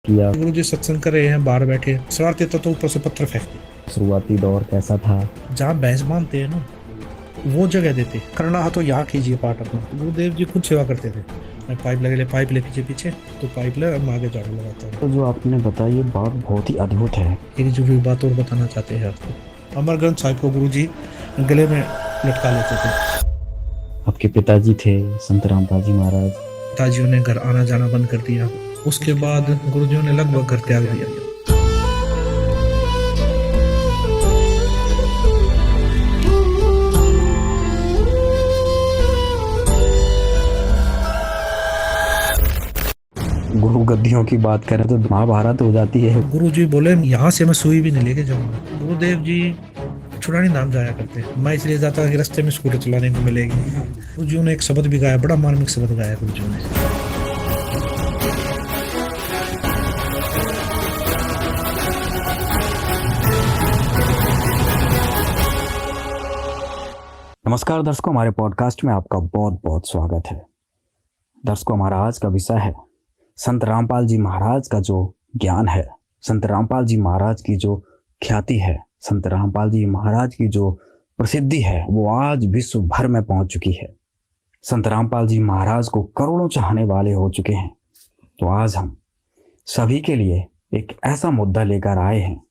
किया। गुरु जी सत्संग कर रहे हैं, बाहर बैठे शरारती तत्व ऊपर से पत्थर फेंकते। शुरुआती दौर कैसा था? जहाँ भैंस बांधते हैं ना, वो जगह देते। करना है तो यहाँ कीजिए पाठ अपना। गुरुदेव जी खुद सेवा करते थे। मैं पाइप ले पीछे पीछे, तो पाइप ले मैं आगे झाड़ू लगाता हूँ। तो जो आपने बताया ये बात बहुत ही अद्भुत है। एक जरूरी बात और बताना चाहते हैं आपको। अमर ग्रंथ साहिब को गुरु जी गले में लटका लेते थे। आपके पिताजी थे संत रामपाल जी महाराज। पिताजियों ने घर आना जाना बंद कर दिया। उसके बाद गुरुजियों ने लगभग घर त्याग दिया। गुरु गद्दियों की बात करें तो महाभारत हो जाती है। गुरु जी बोले यहाँ से मैं सुई भी नहीं लेके जाऊंगा। गुरुदेव जी छुड़ानी नाम जाया करते। मैं इसलिए जाता कि रास्ते में स्कूटर चलाने को मिलेगी। गुरुजियों ने एक शब्द भी गाया, बड़ा मार्मिक शब्द गाया गुरुजियों ने। नमस्कार दर्शकों, हमारे पॉडकास्ट में आपका बहुत बहुत स्वागत है। दर्शकों, हमारा आज का विषय है संत रामपाल जी महाराज का जो ज्ञान है, संत रामपाल जी महाराज की जो ख्याति है, संत रामपाल जी महाराज की जो प्रसिद्धि है, वो आज विश्व भर में पहुंच चुकी है। संत रामपाल जी महाराज को करोड़ों चाहने वाले हो चुके हैं। तो आज हम सभी के लिए एक ऐसा मुद्दा लेकर आए हैं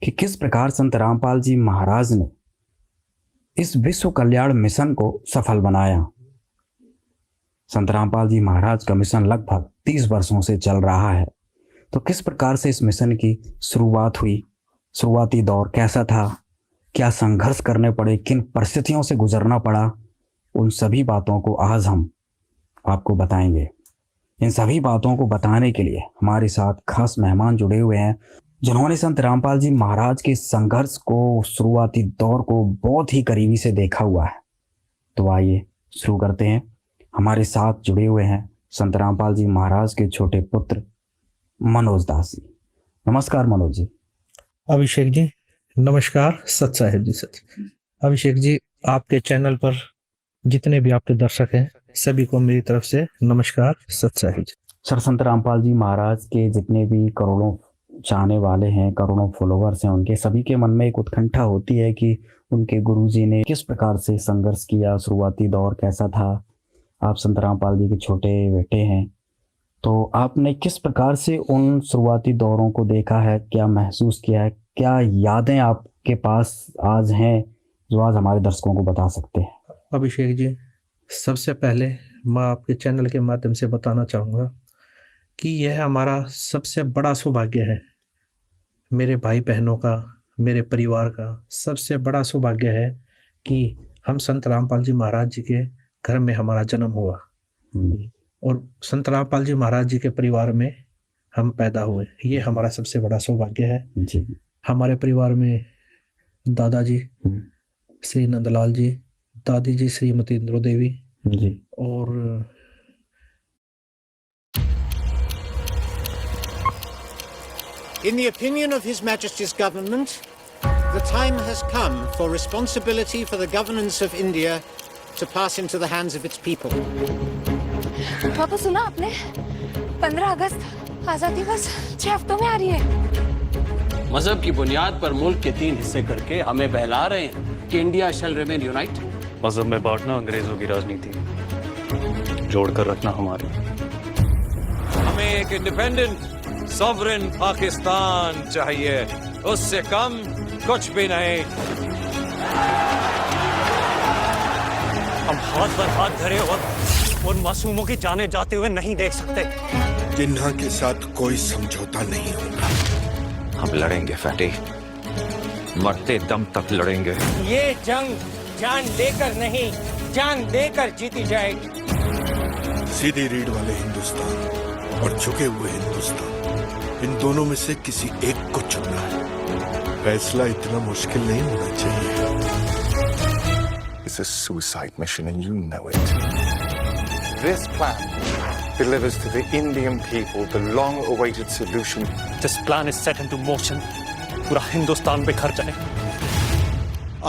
कि किस प्रकार संत रामपाल जी महाराज ने इस विश्व कल्याण मिशन को सफल बनाया। संत रामपाल जी महाराज का मिशन लगभग 30 वर्षों से चल रहा है। तो किस प्रकार से इस मिशन की शुरुआत हुई, शुरुआती दौर कैसा था, क्या संघर्ष करने पड़े, किन परिस्थितियों से गुजरना पड़ा, उन सभी बातों को आज हम आपको बताएंगे। इन सभी बातों को बताने के लिए हमारे साथ खास मेहमान जुड़े हुए हैं, जिन्होंने संत रामपाल जी महाराज के संघर्ष को, शुरुआती दौर को बहुत ही करीबी से देखा हुआ है। तो आइए शुरू करते हैं। हमारे साथ जुड़े हुए हैं संत रामपाल जी महाराज के छोटे पुत्र मनोज दास जी। नमस्कार मनोज जी। अभिषेक जी नमस्कार। सत साहिब जी सच। अभिषेक जी, आपके चैनल पर जितने भी आपके दर्शक हैं सभी को मेरी तरफ से नमस्कार, सत साहिब जी। सर, संत रामपाल जी महाराज के जितने भी करोड़ों चाहने वाले हैं, करोड़ों फॉलोवर्स हैं, उनके सभी के मन में एक उत्कंठा होती है कि उनके गुरुजी ने किस प्रकार से संघर्ष किया, शुरुआती दौर कैसा था। आप संत रामपाल जी के छोटे बेटे हैं, तो आपने किस प्रकार से उन शुरुआती दौरों को देखा है, क्या महसूस किया है, क्या यादें आपके पास आज हैं जो आज हमारे दर्शकों को बता सकते हैं? अभिषेक जी, सबसे पहले मैं आपके चैनल के माध्यम से बताना चाहूँगा कि यह हमारा सबसे बड़ा सौभाग्य है। मेरे भाई बहनों का, मेरे परिवार का सबसे बड़ा सौभाग्य है कि हम संत रामपाल जी महाराज जी के घर में हमारा जन्म हुआ और संत रामपाल जी महाराज जी के परिवार में हम पैदा हुए। ये हमारा सबसे बड़ा सौभाग्य है जी। हमारे परिवार में दादाजी श्री नंदलाल जी, दादी जी श्रीमती इंद्रो देवी जी, और In the opinion of His Majesty's government, the time has come for responsibility for the governance of India to pass into the hands of its people. पापा, सुना आपने? 15 अगस्त आजादी दिवस 6 हफ्तों में आ रही है। मजहब की बुनियाद पर मुल्क के 3 हिस्से करके हमें बहला रहे हैं कि इंडिया शैल रिमेन यूनाइट। मजहब में बांटना अंग्रेजों की राजनीति, जोड़कर रखना हमारी। हमें एक इंडिपेंडेंट सॉवरेन पाकिस्तान चाहिए, उससे कम कुछ भी नहीं। हम हाथ पर हाथ धरे और उन मासूमों की जाने जाते हुए नहीं देख सकते। जिन्ना के साथ कोई समझौता नहीं होगा। हम लड़ेंगे फैटी, मरते दम तक लड़ेंगे। ये जंग जान लेकर नहीं, जान देकर जीती जाएगी। सीधी रीढ़ वाले हिंदुस्तान और झुके हुए हिंदुस्तान, इन दोनों में से किसी एक को चुनना है। फैसला इतना मुश्किल नहीं होना चाहिए। It's a suicide mission and you know it. This plan delivers to the Indian people the long-awaited solution. This plan is set into motion. पूरा हिंदुस्तान बिखर जाए।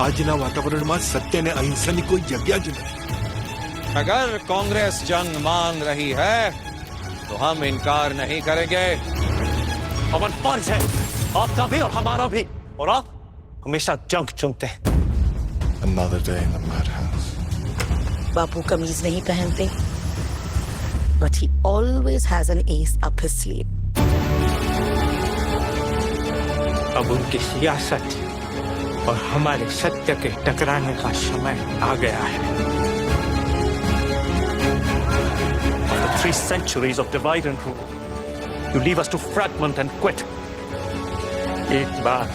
આજના વાતાવરણમાં સત્ય અને અહિંસાની કોઈ જગ્યા જ નથી। अगर कांग्रेस जंग मान रही है तो हम इनकार नहीं करेंगे। अमन फर्ज है आपका भी और हमारा भी, और आप हमेशा जंग चुनते हैं। Another day in the madhouse. बापू कमीज नहीं पहनते, but he always has an ace up his sleeve. अब उनकी सियासत और हमारे सत्य के टकराने का समय आ गया है। After 3 centuries of divide and rule, you leave us to fragment and quit. एक बार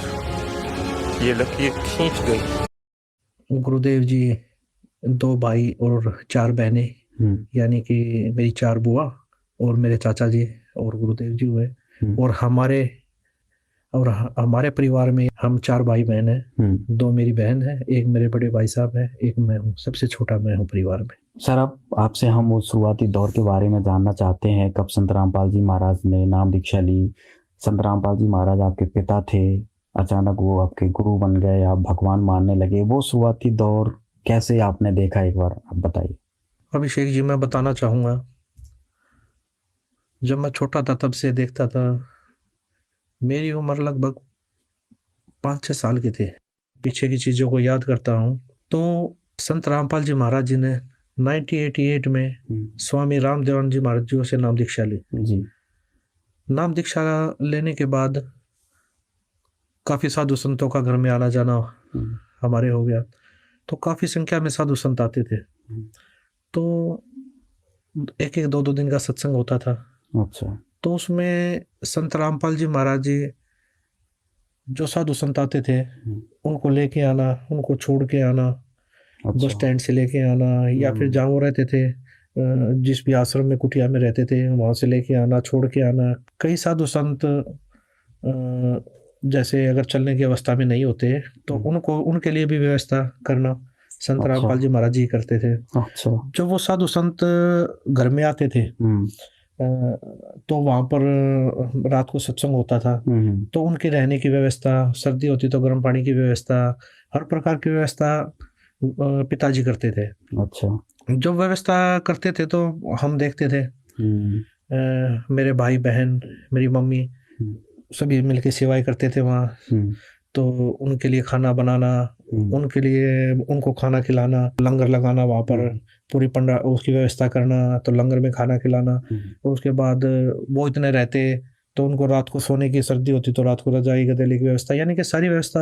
ये लकीर खींच गई। गुरुदेव जी 2 भाई और 4 बहनें, यानी कि मेरी 4 बुआ और मेरे चाचा जी और गुरुदेव जी हुए, और हमारे परिवार में हम 4 भाई बहन हैं। 2 मेरी बहन है, 1 मेरे बड़े भाई साहब है, 1 मैं हूँ, सबसे छोटा मैं हूँ परिवार में। सर, अब आपसे हम उस शुरुआती दौर के बारे में जानना चाहते हैं, कब संत रामपाल जी महाराज ने नाम दीक्षा ली। संत रामपाल जी महाराज आपके पिता थे, अचानक वो आपके गुरु बन गए, आप भगवान मानने लगे। वो शुरुआती दौर कैसे आपने देखा, एक बार आप बताइए। अभिषेक जी, मैं बताना चाहूँगा, जब मैं छोटा था तब से देखता था। मेरी उम्र लगभग 5-6 साल की थी। पीछे की चीज़ों को याद करता हूँ तो संत रामपाल जी महाराज जी ने 1988 में स्वामी रामदेवानंद जी महाराज जी से नाम दीक्षा ली जी। नाम दीक्षा लेने के बाद काफ़ी साधु संतों का घर में आना जाना हमारे हो गया, तो काफ़ी संख्या में साधु संत आते थे। तो 1-1, 2-2 दिन का सत्संग होता था। अच्छा। तो उसमें संत रामपाल जी महाराज जी जो साधु संत आते थे उनको लेके आना, उनको छोड़ के आना, बस स्टैंड से लेके आना, या फिर जहाँ वो रहते थे, जिस भी आश्रम में कुटिया में रहते थे, वहाँ से लेके आना, छोड़ के आना। कई साधु संत जैसे अगर चलने की अवस्था में नहीं होते तो उनको, उनके लिए भी व्यवस्था करना संत रामपाल जी महाराज जी करते थे। अच्छा। जब वो साधु संत घर में आते थे तो वहाँ पर रात को सत्संग होता था, तो उनके रहने की व्यवस्था, सर्दी होती तो गर्म पानी की व्यवस्था, हर प्रकार की व्यवस्था पिताजी करते थे। अच्छा। जब व्यवस्था करते थे तो हम देखते थे, मेरे भाई बहन, मेरी मम्मी सभी मिलके सेवाएं करते थे वहाँ। तो उनके लिए खाना बनाना, उनके लिए उनको खाना खिलाना, लंगर लगाना, वहाँ पर पूरी पंडा उसकी व्यवस्था करना, तो लंगर में खाना खिलाना। और उसके बाद वो इतने रहते तो उनको रात को सोने की, सर्दी होती तो रात को रजाई गदेले की व्यवस्था, यानी कि सारी व्यवस्था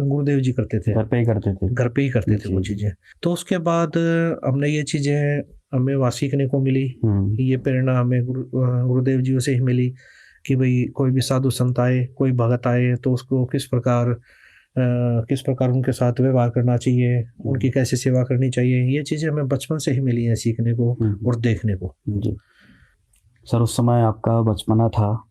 गुरुदेव जी करते थे। घर पे ही करते थे। घर पे ही करते थे वो चीज़ें। तो उसके बाद हमने ये चीज़ें हमें वहाँ सीखने को मिली। ये प्रेरणा हमें गुरुदेव जी से ही मिली कि भाई कोई भी साधु संत आए, कोई भगत आए तो उसको किस प्रकार उनके साथ व्यवहार करना चाहिए, उनकी कैसे सेवा करनी चाहिए। ये चीज़ें हमें बचपन से ही मिली हैं सीखने को और देखने को। जी सर, उस समय आपका बचपना था,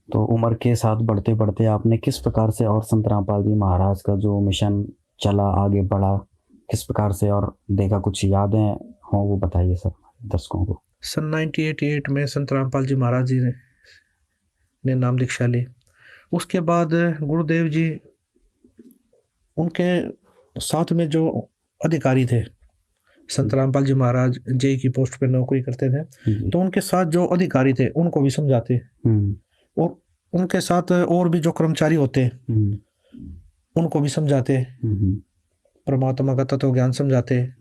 तो उम्र के साथ बढ़ते बढ़ते आपने किस प्रकार से और संत रामपाल जी महाराज का जो मिशन चला, आगे बढ़ा, किस प्रकार से और देखा, कुछ यादें हों वो बताइए सर दर्शकों को। सन 1988 में संत रामपाल जी महाराज जी ने नाम दीक्षा ली। उसके बाद गुरुदेव जी, उनके साथ में जो अधिकारी थे, संत रामपाल जी महाराज जेई की पोस्ट पे नौकरी करते थे, तो उनके साथ जो अधिकारी थे उनको भी समझाते, और उनके साथ और भी जो कर्मचारी होते उनको भी समझाते, परमात्मा का तत्व ज्ञान समझाते,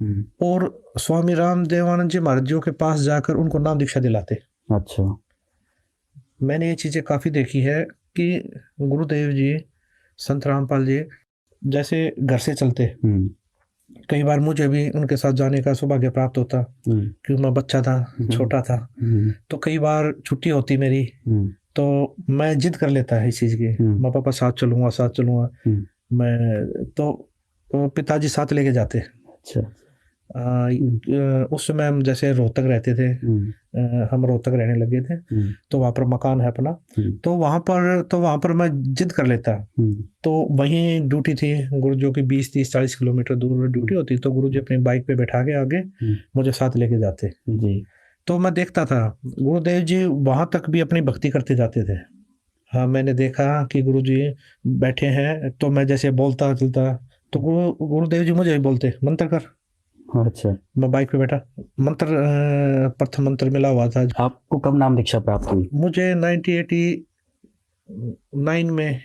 और स्वामी रामदेवानंद जी महाराज जी के पास जाकर उनको नाम दीक्षा दिलाते। अच्छा। मैंने ये चीज़ें काफ़ी देखी है कि गुरुदेव जी, संत रामपाल जी जैसे घर से चलते, कई बार मुझे भी उनके साथ जाने का सौभाग्य प्राप्त होता, क्योंकि मैं बच्चा था, छोटा था। तो कई बार छुट्टी होती मेरी, तो मैं जिद कर लेता है इस चीज़ की, मैं पापा साथ चलूँगा। मैं तो पिताजी साथ लेके जाते। अच्छा। उस समय हम जैसे रोहतक रहते थे, हम रोहतक रहने लगे थे, तो वहाँ पर मकान है अपना, तो वहाँ पर मैं जिद कर लेता। तो वहीं ड्यूटी थी गुरु जी की, 20-30-40 किलोमीटर दूर ड्यूटी होती, तो गुरु जी अपनी बाइक पे बैठा के आगे मुझे साथ लेके जाते जी। तो मैं देखता था गुरुदेव जी वहाँ तक भी अपनी भक्ति करते जाते थे। हाँ, मैंने देखा कि गुरु जी बैठे हैं, तो मैं जैसे बोलता चलता तो गुरुदेव जी मुझे भी बोलते, मंत्र कर। अच्छा। मैं बाइक पे बैठा, मंत्र, प्रथम मंत्र मिला हुआ था। आपको कब नाम दीक्षा प्राप्त हुई? मुझे 1988 9 में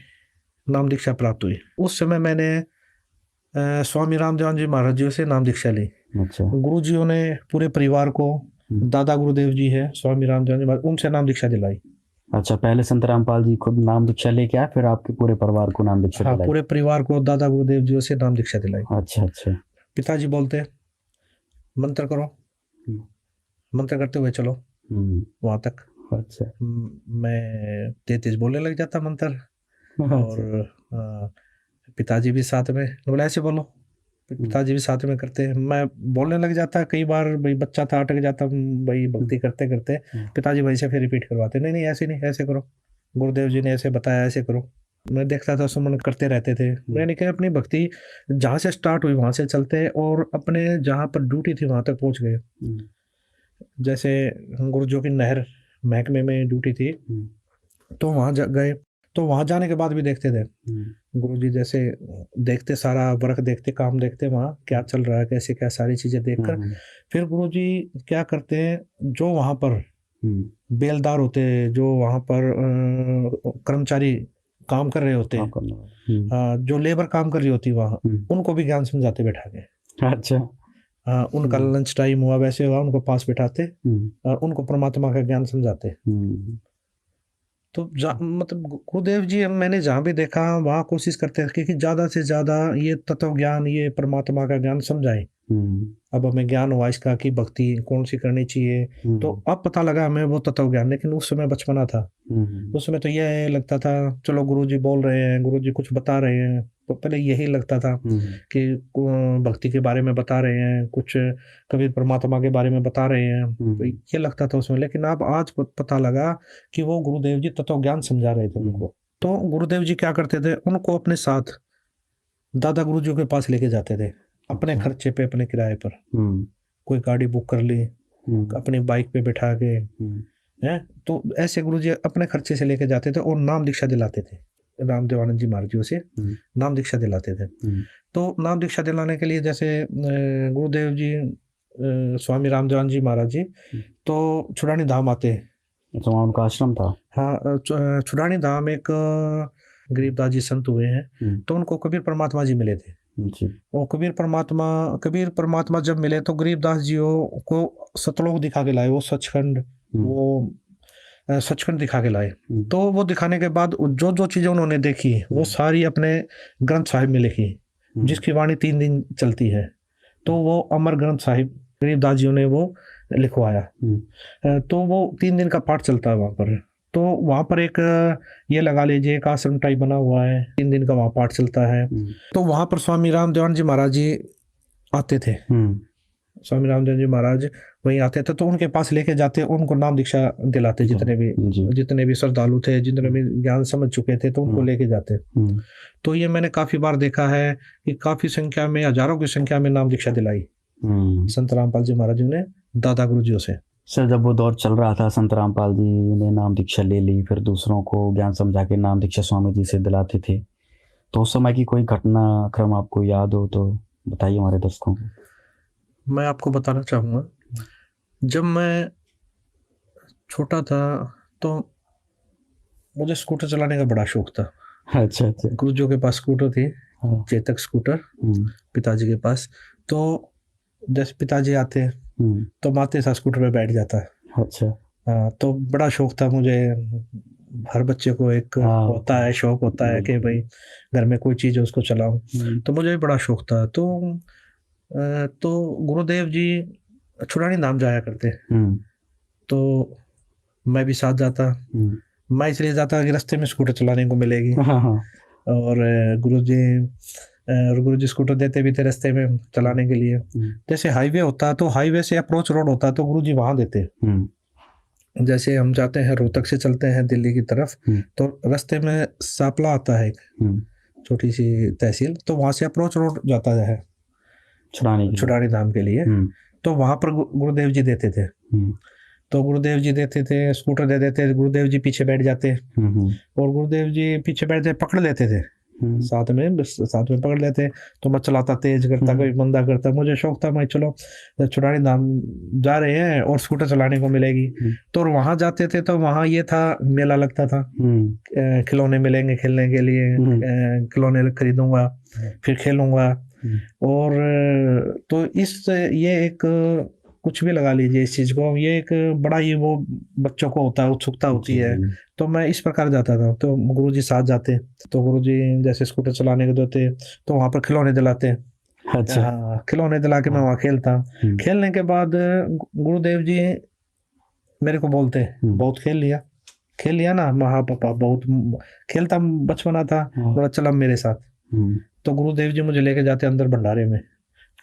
नाम दीक्षा प्राप्त हुई। उस समय मैंने स्वामी रामदेवानंद जी महाराज जी से नाम दीक्षा ली। अच्छा। गुरुजियों ने पूरे परिवार को, दादा गुरुदेव जी है स्वामी रामदेवानंद जी महाराज, उनसे नाम दीक्षा दिलाई। अच्छा, पहले संत रामपाल जी खुद नाम दीक्षा लेके आए, फिर आपके पूरे परिवार को नाम दीक्षा हाँ, दिलाई? पूरे परिवार को दादा गुरुदेव जी से नाम दीक्षा दिलाई। अच्छा अच्छा। पिताजी बोलते मंत्र करो, मंत्र करते हुए चलो वहां तक। अच्छा। मैं तेज बोलने लग जाता मंत्र, और पिताजी भी साथ में, बोला ऐसे बोलो, पिताजी भी साथ में करते। मैं बोलने लग जाता, कई बार भाई बच्चा था अटक जाता भाई भक्ति करते करते, पिताजी वहीं से फिर रिपीट करवाते, नहीं नहीं ऐसे नहीं, ऐसे करो, गुरुदेव जी ने ऐसे बताया, ऐसे करो। मैं देखता था सुमन करते रहते थे। मैंने कहा अपनी भक्ति जहाँ से स्टार्ट हुई वहां से चलते, और अपने जहाँ पर ड्यूटी थी वहां तक पहुंच गए। जैसे गुरुजो की नहर महकमे में ड्यूटी थी, तो वहां गए, तो वहां जाने के बाद भी देखते थे गुरुजी, जैसे देखते सारा वर्क देखते, काम देखते, वहाँ क्या चल रहा है, कैसे क्या सारी चीजें देखकर फिर गुरुजी क्या करते हैं, जो वहां पर बेलदार होते हैं, जो वहां पर कर्मचारी काम कर रहे होते हैं, जो लेबर काम कर रही होती वहाँ, उनको भी ज्ञान समझाते बैठा के। अच्छा। उनका लंच टाइम हुआ वैसे हुआ, उनको पास बैठाते और उनको परमात्मा का ज्ञान समझाते। तो मतलब गुरुदेव जी मैंने जहाँ भी देखा वहाँ कोशिश करते हैं कि ज़्यादा से ज़्यादा ये तत्व ज्ञान, ये परमात्मा का ज्ञान समझाएं। अब हमें ज्ञान हुआ इसका कि भक्ति कौन सी करनी चाहिए, तो अब पता लगा हमें वो तत्व ज्ञान। लेकिन उस समय बचपना था, उस समय तो यह लगता था चलो गुरुजी बोल रहे हैं, गुरुजी कुछ बता रहे हैं, तो पहले यही लगता था कि भक्ति के बारे में बता रहे हैं, कुछ कबीर परमात्मा के बारे में बता रहे हैं, तो ये लगता था उसमें। लेकिन अब आज पता लगा कि वो गुरुदेव जी तत्व ज्ञान समझा रहे थे उनको। तो गुरुदेव जी क्या करते थे, उनको अपने साथ दादा गुरुजी के पास लेके जाते थे, अपने खर्चे पे, अपने किराए पर। कोई गाड़ी बुक कर ली, अपनी बाइक पे बैठा के, हैं, तो ऐसे गुरुजी अपने खर्चे से लेके जाते थे और नाम दीक्षा दिलाते थे। रामदेवानंद जी महाराज जी से नाम दीक्षा दिलाते थे। तो नाम दीक्षा दिलाने के लिए जैसे गुरुदेव जी स्वामी रामदेवानंद जी महाराज जी तो छुड़ानी धाम आते। तो वहाँ उनका आश्रम था? हाँ, छुड़ानी धाम एक गरीबदास जी संत हुए हैं, तो उनको कबीर परमात्मा जी मिले थे। वो कबीर परमात्मा जब मिले तो गरीबदास जी को सतलोक दिखा के लाए, वो सचखंड, वो सचखंड दिखा के लाए। तो वो दिखाने के बाद जो जो चीजें उन्होंने देखी वो सारी अपने ग्रंथ साहिब में लिखी, जिसकी वाणी 3 दिन चलती है। तो वो अमर ग्रंथ साहिब गरीबदास जी ने वो लिखवाया। तो वो 3 दिन का पाठ चलता है वहाँ पर। तो वहाँ पर एक ये लगा लीजिए एक आश्रम टाइप बना हुआ है, 3 दिन का वहाँ पाठ चलता है। तो वहाँ पर स्वामी रामदेवानंद जी महाराज जी आते थे। स्वामी रामदेव जी महाराज वहीं आते थे, तो उनके पास लेके जाते, उनको नाम दीक्षा दिलाते। जितने भी श्रद्धालु थे, जितने भी ज्ञान समझ चुके थे, तो उनको लेके जाते। तो ये मैंने काफी बार देखा है कि काफी संख्या में, हजारों की संख्या में नाम दीक्षा दिलाई संत रामपाल जी महाराज ने दादा गुरुजियों से। सर, जब वो दौर चल रहा था, संत रामपाल जी ने नाम दीक्षा ले ली, फिर दूसरों को ज्ञान समझा के नाम दीक्षा स्वामी जी से दिलाते थे, तो उस समय की कोई घटना क्रम आपको याद हो तो बताइए हमारे दर्शकों को। मैं आपको बताना चाहूँगा, जब मैं छोटा था तो मुझे स्कूटर चलाने का बड़ा शौक था। अच्छा अच्छा। गुरुजियों के पास स्कूटर थी, चेतक स्कूटर, पिताजी के पास। तो जैसे पिताजी आते तो माते साथ स्कूटर पे बैठ जाता है। अच्छा। तो बड़ा शौक था मुझे। हर बच्चे को एक होता है, शौक होता है कि भाई घर में कोई चीज़ है उसको चलाऊं। तो मुझे भी बड़ा शौक था। तो गुरुदेव जी छुड़ानी धाम जाया करते, तो मैं भी साथ जाता। मैं इसलिए जाता कि रास्ते में स्कूटर चलाने को मिलेगी। और गुरुजी स्कूटर देते भी थे रास्ते में चलाने के लिए। जैसे हाईवे होता तो हाईवे से अप्रोच रोड होता तो गुरुजी वहां देते। जैसे हम जाते हैं रोहतक से चलते हैं दिल्ली की तरफ, तो रास्ते में सापला आता है एक छोटी सी तहसील, तो वहां से अप्रोच रोड जाता है छुड़ानी धाम के लिए। तो वहां पर गुरुदेव जी देते थे। तो गुरुदेव जी देते थे, स्कूटर दे देते, गुरुदेव जी पीछे बैठ जाते और गुरुदेव जी पीछे बैठते पकड़ लेते थे साथ में पकड़ लेते। तो मैं चलाता, तेज करता, कोई मंदा करता। मुझे शौक था, मैं चलो चुरानी धाम जा रहे हैं और स्कूटर चलाने को मिलेगी। तो वहां जाते थे तो वहां ये था, मेला लगता था, खिलौने मिलेंगे खेलने के लिए, खिलौने खरीदूंगा, फिर खेलूंगा। और तो ये एक कुछ भी लगा लीजिए इस चीज को, ये एक बड़ा ही वो बच्चों को होता है, उत्सुकता होती है। तो मैं इस प्रकार जाता था। तो गुरुजी साथ जाते, तो गुरुजी जैसे स्कूटर चलाने को देते तो वहां पर खिलौने दिलाते। अच्छा। हाँ, खिलौने दिला के मैं वहां खेलता। खेलने के बाद गुरुदेव जी मेरे को बोलते, बहुत खेल लिया ना। हाँ पापा, बहुत खेलता, बचपना था, बोला चल अब मेरे साथ। तो गुरुदेव जी मुझे लेके जाते अंदर भंडारे में।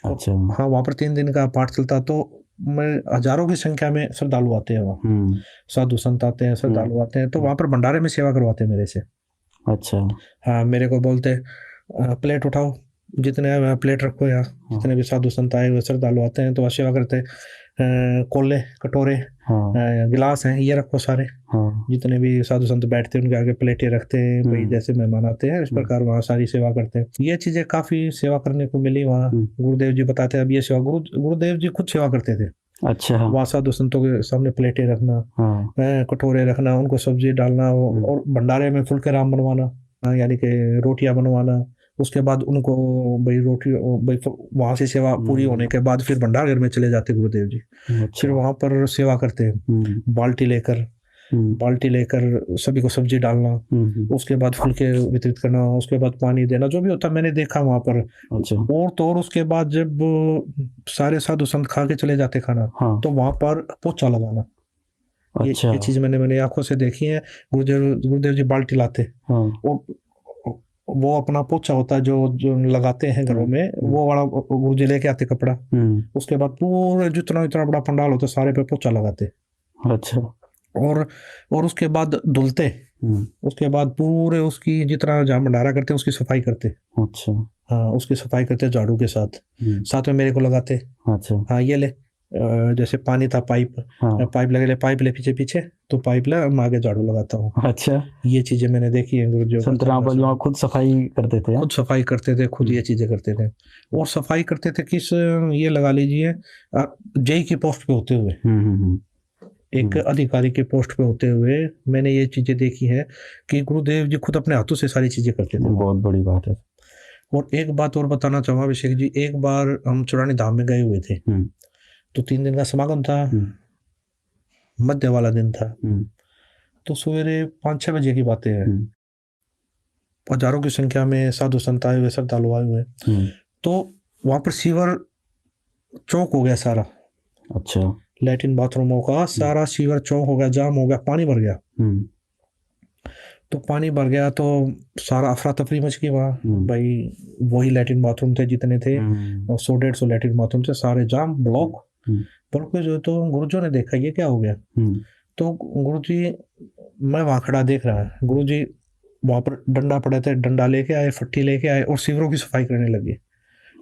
अच्छा। हाँ, वहां पर 3 दिन का पाठ चलता। तो मैं हजारों की संख्या में श्रद्धालु आते हैं वहाँ, साधु संत आते हैं, श्रद्धालु आते हैं। तो वहां पर भंडारे में सेवा करवाते हैं मेरे से। अच्छा। हाँ, मेरे को बोलते प्लेट उठाओ, जितने प्लेट रखो यहाँ, जितने भी साधु संत आए हुए श्रद्धालु आते हैं तो वह सेवा करते। कोले, कटोरे, गिलास हैं, ये रखो सारे। जितने भी साधु संत बैठते हैं उनके आगे प्लेटें रखते हैं, भाई जैसे मेहमान आते हैं इस प्रकार वहाँ सारी सेवा करते हैं। ये चीजें काफी सेवा करने को मिली वहाँ। गुरुदेव जी बताते हैं अब ये सेवा, गुरुदेव जी खुद सेवा करते थे। अच्छा। वहाँ साधु संतों के सामने प्लेटें रखना, कटोरे रखना, उनको सब्जी डालना, और भंडारे में फुलके राम बनवाना, यानी कि रोटियां बनवाना। उसके बाद उनको भाई रोटी, भाई वहां से सेवा पूरी होने के बाद फिर भंडारघर में चले जाते गुरुदेव जी। फिर वहां पर सेवा करते हैं, बाल्टी लेकर सभी को सब्जी डालना, उसके बाद फुलके वितरित करना, उसके बाद पानी देना, जो भी होता मैंने देखा वहां पर। और तो और उसके बाद जब सारे साधु संत खा के चले जाते खाना, तो वहां पर पोछा लगाना। ये चीज मैंने आंखों से देखी है। गुरुदेव जी बाल्टी लाते और वो अपना पोछा होता है जो लगाते हैं घरों में, वो वाला गुरुजी लेके आते कपड़ा। उसके बाद पूरे जितना बड़ा पंडाल होता है सारे पे पोछा लगाते। अच्छा। और उसके बाद धुलते। उसके बाद पूरे उसकी जितना जहाँ भंडारा करते हैं उसकी सफाई करते। अच्छा। हाँ, उसकी सफाई करते झाड़ू के साथ में मेरे को लगाते। अच्छा। हाँ, ये ले, जैसे पानी था, पाइप लगे, पाइप ले पीछे तो पाइप ले, मैं आगे झाड़ू लगाता हूँ। अच्छा। ये चीजें मैंने देखी है। गुरुजी संत रामपाल जी खुद सफाई करते थे। खुद सफाई करते थे, खुद ये चीजें करते थे। और सफाई करते थे किस, ये लगा लीजिए जेई की पोस्ट पे होते हुए, एक अधिकारी के पोस्ट पे होते हुए मैंने ये चीजें देखी है कि गुरुदेव जी खुद अपने हाथों से सारी चीजें करते थे। बहुत बड़ी बात है। और एक बात और बताना चाहूंगा अभिषेक जी, एक बार हम चुरानी धाम में गए हुए थे, तो 3 दिन का समागम था, मध्य वाला दिन था। तो सवेरे 5-6 बजे की बातें हैं, हजारों की संख्या में साधु संत आए हुए, श्रद्धालु आए हुए। तो वहां पर सीवर चौक हो गया सारा। अच्छा। लैट्रिन बाथरूमों का सारा सीवर चौक हो गया, जाम हो गया, पानी भर गया। तो पानी भर गया तो सारा अफरा तफरी मच गई वहाँ। भाई वही लैट्रिन बाथरूम थे जितने थे, 100-150 लैट्रिन बाथरूम थे, सारे जाम, ब्लॉक में जो। तो गुरुजी ने देखा ये क्या हो गया। तो गुरुजी, मैं वहां खड़ा देख रहा है, गुरुजी वहां पर डंडा पड़े थे, डंडा लेके आए, फट्टी लेके आए और सीवरों की सफाई करने लगे।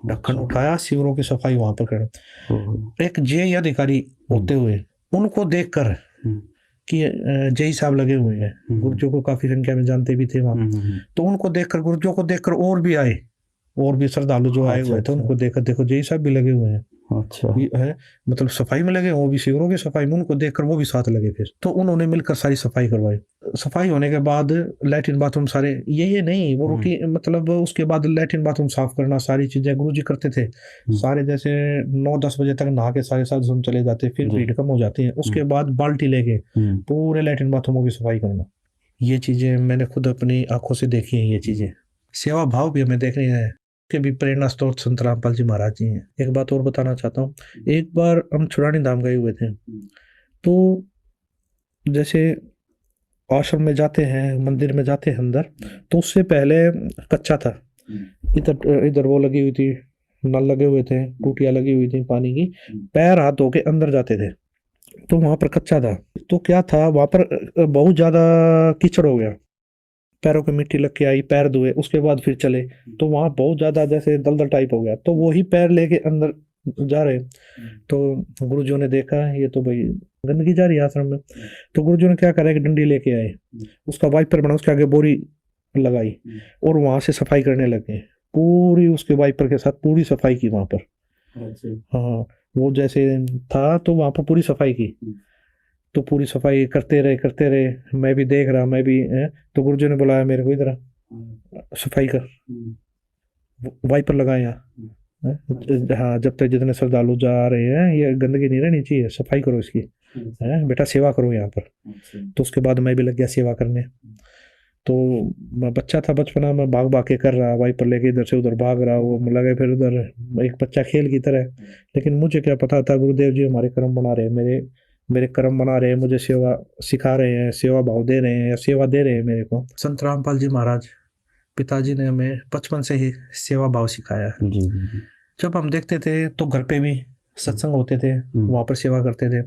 ढक्कन उठाया, सीवरों की सफाई वहां पर कर। एक जेई अधिकारी होते हुए उनको देखकर कि जेई साहब लगे हुए हैं, गुरुजों को काफी संख्या में जानते भी थे वहां। तो उनको देखकर, गुरुजों को देखकर और भी आए, और भी श्रद्धालु जो आए हुए थे उनको देखकर, देखो जेई साहब भी लगे हुए हैं। अच्छा। है मतलब सफाई में लगे, वो भी शिविरों की सफाई में, उनको देखकर वो भी साथ लगे। फिर तो उन्होंने मिलकर सारी सफाई करवाई। सफाई होने के बाद लैट्रिन बाथरूम सारे ये नहीं वो रुकी, मतलब उसके बाद लैट्रिन बाथरूम साफ करना, सारी चीजें गुरुजी करते थे सारे। जैसे 9-10 बजे तक नहा के सारे साथ चले जाते, फिर भीड़ कम हो जाती है। उसके बाद बाल्टी लेके पूरे लैट्रिन बाथरूमों की सफाई करना, ये चीजें मैंने खुद अपनी आंखों से देखी है। ये चीजें सेवा भाव भी हमें देखनी है, के भी प्रेरणा स्रोत संत रामपाल जी महाराज जी हैं। एक बात और बताना चाहता हूँ, एक बार हम चुरानी धाम गए हुए थे, तो जैसे आश्रम में जाते हैं, मंदिर में जाते हैं अंदर, तो उससे पहले कच्चा था। इधर वो लगी हुई थी, नल लगे हुए थे, टूटियां लगी हुई थी पानी की, पैर हाथ धो के अंदर जाते थे। तो वहां पर कच्चा था, तो क्या था वहां पर बहुत ज्यादा कीचड़ हो गया, पैरों पे मिट्टी लग के आई, पैर धोए, उसके बाद फिर चले, तो वहां बहुत ज्यादा जैसे दलदल टाइप हो गया। तो वही पैर लेके अंदर जा रहे, तो गुरुजी ने देखा ये तो भाई गंदगी जा रही है आश्रम में। तो गुरुजी ने क्या करा, एक डंडी लेके आए, उसका वाइपर बना, उसके आगे बोरी लगाई और वहां से सफाई करने लगे, पूरी उसके वाइपर के साथ पूरी सफाई की वहां पर। हाँ, वो जैसे था तो वहां पर पूरी सफाई की, तो पूरी सफाई करते रहे, मैं भी देख रहा, मैं भी तो गुरुजी ने बुलाया मेरे को, इधर सफाई कर, वाइपर लगाया। हाँ, जब तक जितने श्रद्धालु जा रहे हैं ये गंदगी नहीं रहनी चाहिए, सफाई करो इसकी, है बेटा, सेवा करो यहाँ पर। तो उसके बाद मैं भी लग गया सेवा करने। तो मैं बच्चा था, बचपना में भाग भाग के कर रहा, वाइपर लेके इधर से उधर भाग रहा, वो लगे फिर उधर एक बच्चा खेल की तरह। लेकिन मुझे क्या पता था गुरुदेव जी हमारे कर्म बना रहे हैं, मेरे कर्म बना रहे हैं, मुझे सेवा सिखा रहे हैं, सेवा भाव दे रहे हैं या सेवा दे रहे हैं मेरे को। संत रामपाल जी महाराज पिताजी ने हमें बचपन से ही सेवा भाव सिखाया है। जब हम देखते थे तो घर पे भी सत्संग होते थे, वहां पर सेवा करते थे।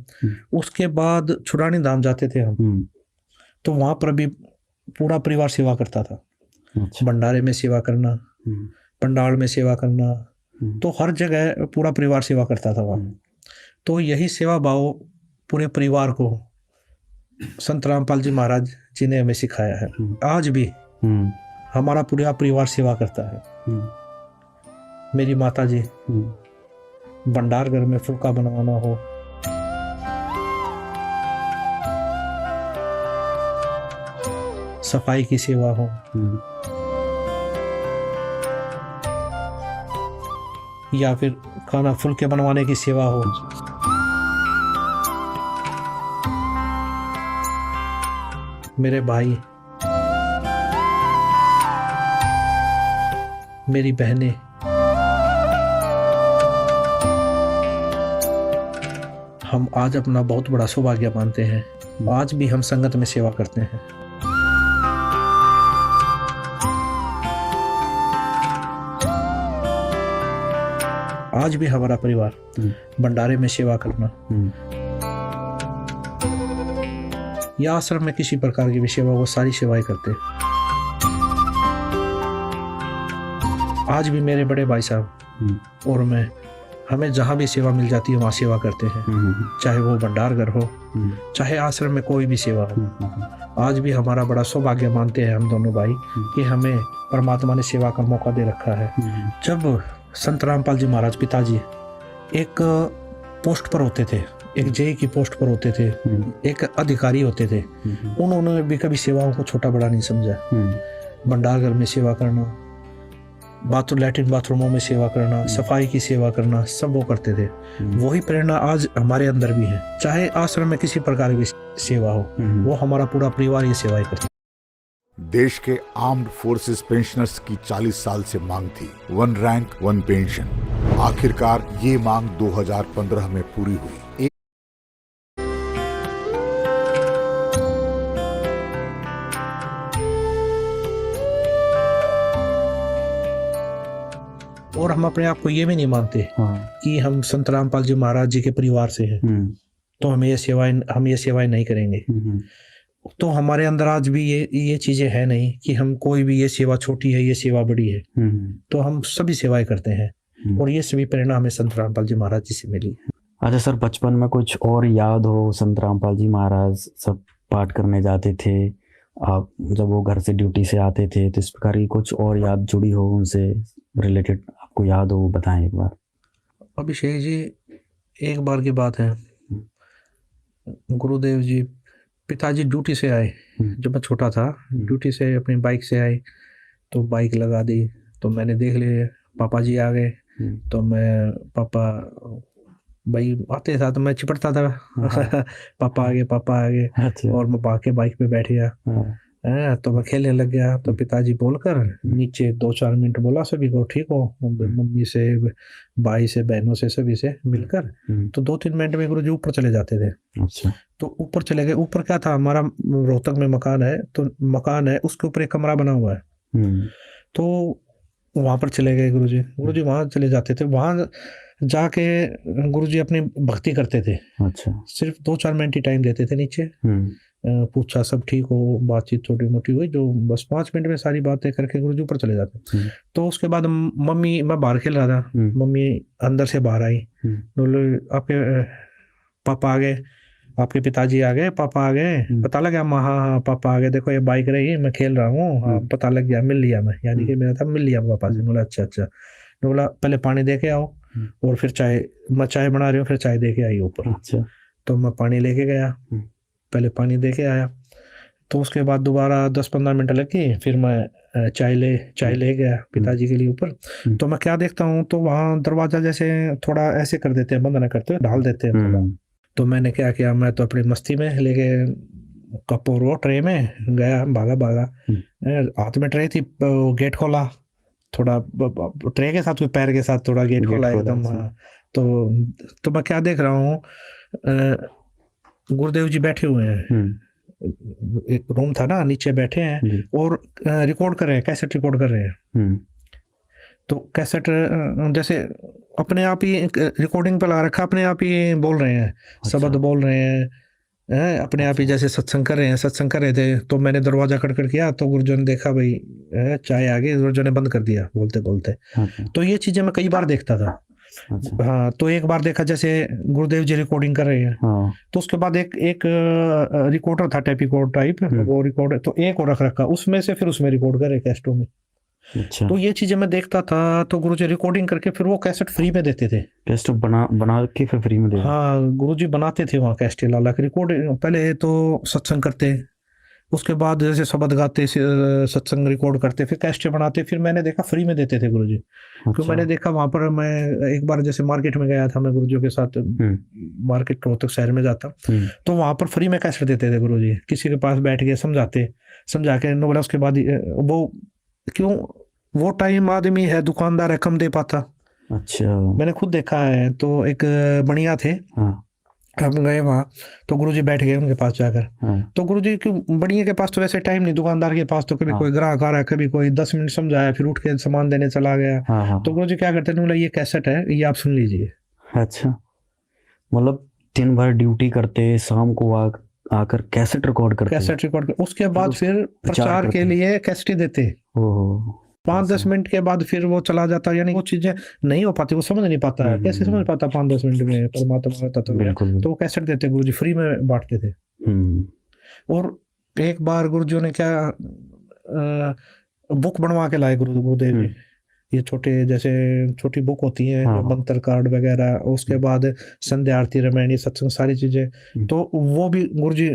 उसके बाद छुड़ानी धाम जाते थे हम, तो वहां पर भी पूरा परिवार सेवा करता था। भंडारे में सेवा करना, पंडाल में सेवा करना, तो हर जगह पूरा परिवार सेवा करता था वहाँ। तो यही सेवा भाव पूरे परिवार को संत रामपाल जी महाराज जी ने हमें सिखाया है। आज भी हमारा पूरा परिवार सेवा करता है। मेरी माता जी भंडार घर में फुल्का बनवाना हो, सफाई की सेवा हो, या फिर खाना फुल्के बनवाने की सेवा हो, मेरे भाई, मेरी बहनें, हम आज अपना बहुत बड़ा सौभाग्य मानते हैं। आज भी हम संगत में सेवा करते हैं। आज भी हमारा परिवार भंडारे में सेवा करना या आश्रम में किसी प्रकार की भी सेवा, वो सारी सेवाएं करते हैं। आज भी मेरे बड़े भाई साहब और मैं, हमें जहाँ भी सेवा मिल जाती है वहाँ सेवा करते हैं, चाहे वो भंडार घर हो, चाहे आश्रम में कोई भी सेवा हो। आज भी हमारा बड़ा सौभाग्य मानते हैं हम दोनों भाई कि हमें परमात्मा ने सेवा का मौका दे रखा है। जब संत रामपाल जी महाराज पिताजी एक पोस्ट पर होते थे, एक जेई की पोस्ट पर होते थे, एक अधिकारी होते थे, उन्होंने भी कभी सेवाओं को छोटा बड़ा नहीं समझा। भंडार घर में सेवा करना, लैट्रिन बाथरूमों में सेवा करना, सफाई की सेवा करना, सब वो करते थे। वही प्रेरणा आज हमारे अंदर भी है। चाहे आश्रम में किसी प्रकार की सेवा हो, वो हमारा पूरा परिवार ये सेवाएं करता है। देश के आर्म्ड फोर्सेस पेंशनर्स की 40 साल से मांग थी 1 रैंक 1 पेंशन। आखिरकार ये मांग 2015 में पूरी हुई। और हम अपने आप को ये भी नहीं मानते कि हम संत रामपाल जी महाराज जी के परिवार से हैं, तो हम ये सेवाएं नहीं करेंगे। तो हमारे अंदर आज भी ये चीजें है नहीं कि हम कोई भी ये सेवा छोटी है, ये सेवा बड़ी है। तो हम सभी सेवाएं करते हैं और ये सभी प्रेरणा हमें संत रामपाल जी महाराज जी से मिली। अच्छा सर, बचपन में कुछ और याद हो? संत रामपाल जी महाराज सब पाठ करने जाते थे, आप जब वो घर से ड्यूटी से आते थे, तो इस प्रकार की कुछ और याद जुड़ी हो उनसे रिलेटेड, आपको याद हो वो बताएं एक बार। अभिषेक जी, एक बार की बात है, गुरुदेव जी पिताजी ड्यूटी से आए, जब मैं छोटा था, ड्यूटी से अपनी बाइक से आए, तो बाइक लगा दी, तो मैंने देख लिया पापा जी आ गए, तो मैं पापा भाई आते था तो मैं चिपटता था पापा आ गए और मैं भाग के बाइक पे बैठ गया। तो मैं खेलने लग गया, तो पिताजी बोलकर नीचे 2-4 मिनट बोला सभी को ठीक हो, मम्मी से, भाई से, बहनों से, सभी से मिलकर। तो 2-3 मिनट में गुरुजी ऊपर चले जाते थे। अच्छा। तो ऊपर चले गए। ऊपर क्या था, हमारा रोहतक में मकान है, तो मकान है उसके ऊपर एक कमरा बना हुआ है, तो वहां पर चले गए गुरुजी वहां चले जाते थे। वहां जाके गुरुजी अपनी भक्ति करते थे। अच्छा। सिर्फ 2-4 मिनट ही टाइम देते थे नीचे, पूछा सब ठीक हो, बातचीत छोटी मोटी हुई, जो बस 5 मिनट में सारी बातें करके गुरुजी ऊपर चले जाते। तो उसके बाद मम्मी, मैं बाहर खेल रहा था, मम्मी अंदर से बाहर आई, बोले आपके पापा आ गए, आपके पिताजी आ गए, पापा आ गए, पता लगा? हाँ हाँ पापा आ गए, देखो ये बाइक रही, मैं खेल रहा हूँ, हाँ पता लग गया, मिल लिया मैं, यानी कि मेरा था मिल लिया पापा से। बोला अच्छा अच्छा। तो बोला पहले पानी दे के आओ और फिर चाय, मैं चाय बना रही हूँ, फिर चाय दे के आई ऊपर। अच्छा। तो मैं पानी लेके गया, पहले पानी दे के आया, तो उसके बाद दोबारा 10-15 मिनट लगे, फिर मैं चाय ले गया पिताजी के लिए ऊपर। तो मैं क्या देखता हूँ, तो वहाँ दरवाजा जैसे थोड़ा ऐसे कर देते हैं, बंद ना करते हुए ढाल देते हैं थोड़ा। तो मैंने क्या किया, मैं तो अपनी मस्ती में लेके कप और वो ट्रे में गया, भागा हाथ में ट्रे थी, गेट खोला थोड़ा, ट्रे के साथ कोई पैर के साथ थोड़ा गेट खोला एकदम। तो मैं क्या देख रहा हूँ, गुरुदेव जी बैठे हुए हैं, एक रूम था ना, नीचे बैठे हैं और रिकॉर्ड कर रहे हैं, कैसेट रिकॉर्ड कर रहे हैं। तो कैसेट जैसे अपने आप ही रिकॉर्डिंग पे लगा रखा, अपने आप ही बोल रहे हैं, शब्द बोल रहे हैं, अपने आप ही जैसे सत्संग कर रहे थे। तो मैंने दरवाजा खटखट किया, तो गुरुजन ने देखा भाई चाय आ गई, गुरुजन ने बंद कर दिया बोलते बोलते। तो ये चीजें मैं कई बार देखता था। हाँ, तो एक बार देखा जैसे गुरुदेव जी रिकॉर्डिंग कर रहे हैं, तो उसके बाद एक रिकॉर्डर था, टेप रिकॉर्ड टाइप, वो रिकॉर्ड, तो एक और रखा उसमें से, फिर उसमें रिकॉर्ड करे कैसेटों में। अच्छा। तो ये चीजें मैं देखता था, तो गुरुजी रिकॉर्डिंग करके फिर वो कैसेट फ्री में देते थे, कैसेट बना के फिर फ्री में दे। हाँ, गुरुजी बनाते थे वहाँ कैसेट ला के रिकॉर्ड। पहले तो सत्संग करते, उसके बाद जैसे शब्द गाते, सत्संग रिकॉर्ड करते, फिर कैसेट बनाते, फिर मैंने देखा फ्री में देते थे गुरुजी। क्यों मैंने देखा वहां पर, मैं एक बार जैसे मार्केट में गया था, मैं गुरुजी के साथ मार्केट रोहतक शहर में जाता, तो वहां पर फ्री में कैसेट देते थे गुरुजी, किसी के पास बैठ के समझा के बोला। उसके बाद वो क्यों, वो टाइम आदमी है, दुकानदार है, कम दे पाता। अच्छा। मैंने खुद देखा है। तो एक बढ़िया थे, हम गए वहाँ, तो गुरुजी बैठ गए उनके पास जाकर। तो गुरुजी के बढ़िया के पास तो वैसे टाइम नहीं, दुकानदार के पास तो कभी कोई ग्राहक आ रहा है, कभी कोई 10 मिनट समझाया, फिर उठ के सामान देने चला गया। तो गुरुजी क्या करते थे, बोला ये कैसेट है, ये आप सुन लीजिए। अच्छा, मतलब दिन भर ड्यूटी करते, शाम को आकर कैसेट रिकॉर्ड करते, उसके बाद फिर प्रचार के लिए कैसेट देते। 5-10 मिनट के बाद फिर वो चला जाता, यानी वो चीजें नहीं हो पाती, वो समझ नहीं पाता है, कैसे समझ पाता 5-10 मिनट में परमात्मा का तत्व। तो वो कैसेट देते गुरुजी, फ्री में बांटते थे। और एक बार गुरुजी ने क्या बुक बनवा के लाए गुरुदेव जी, ये छोटे जैसे छोटी बुक होती है, मंत्र कार्ड वगैरह, उसके बाद संध्या आरती, रामायण, सत्संग, सारी चीजें। तो वो भी गुरुजी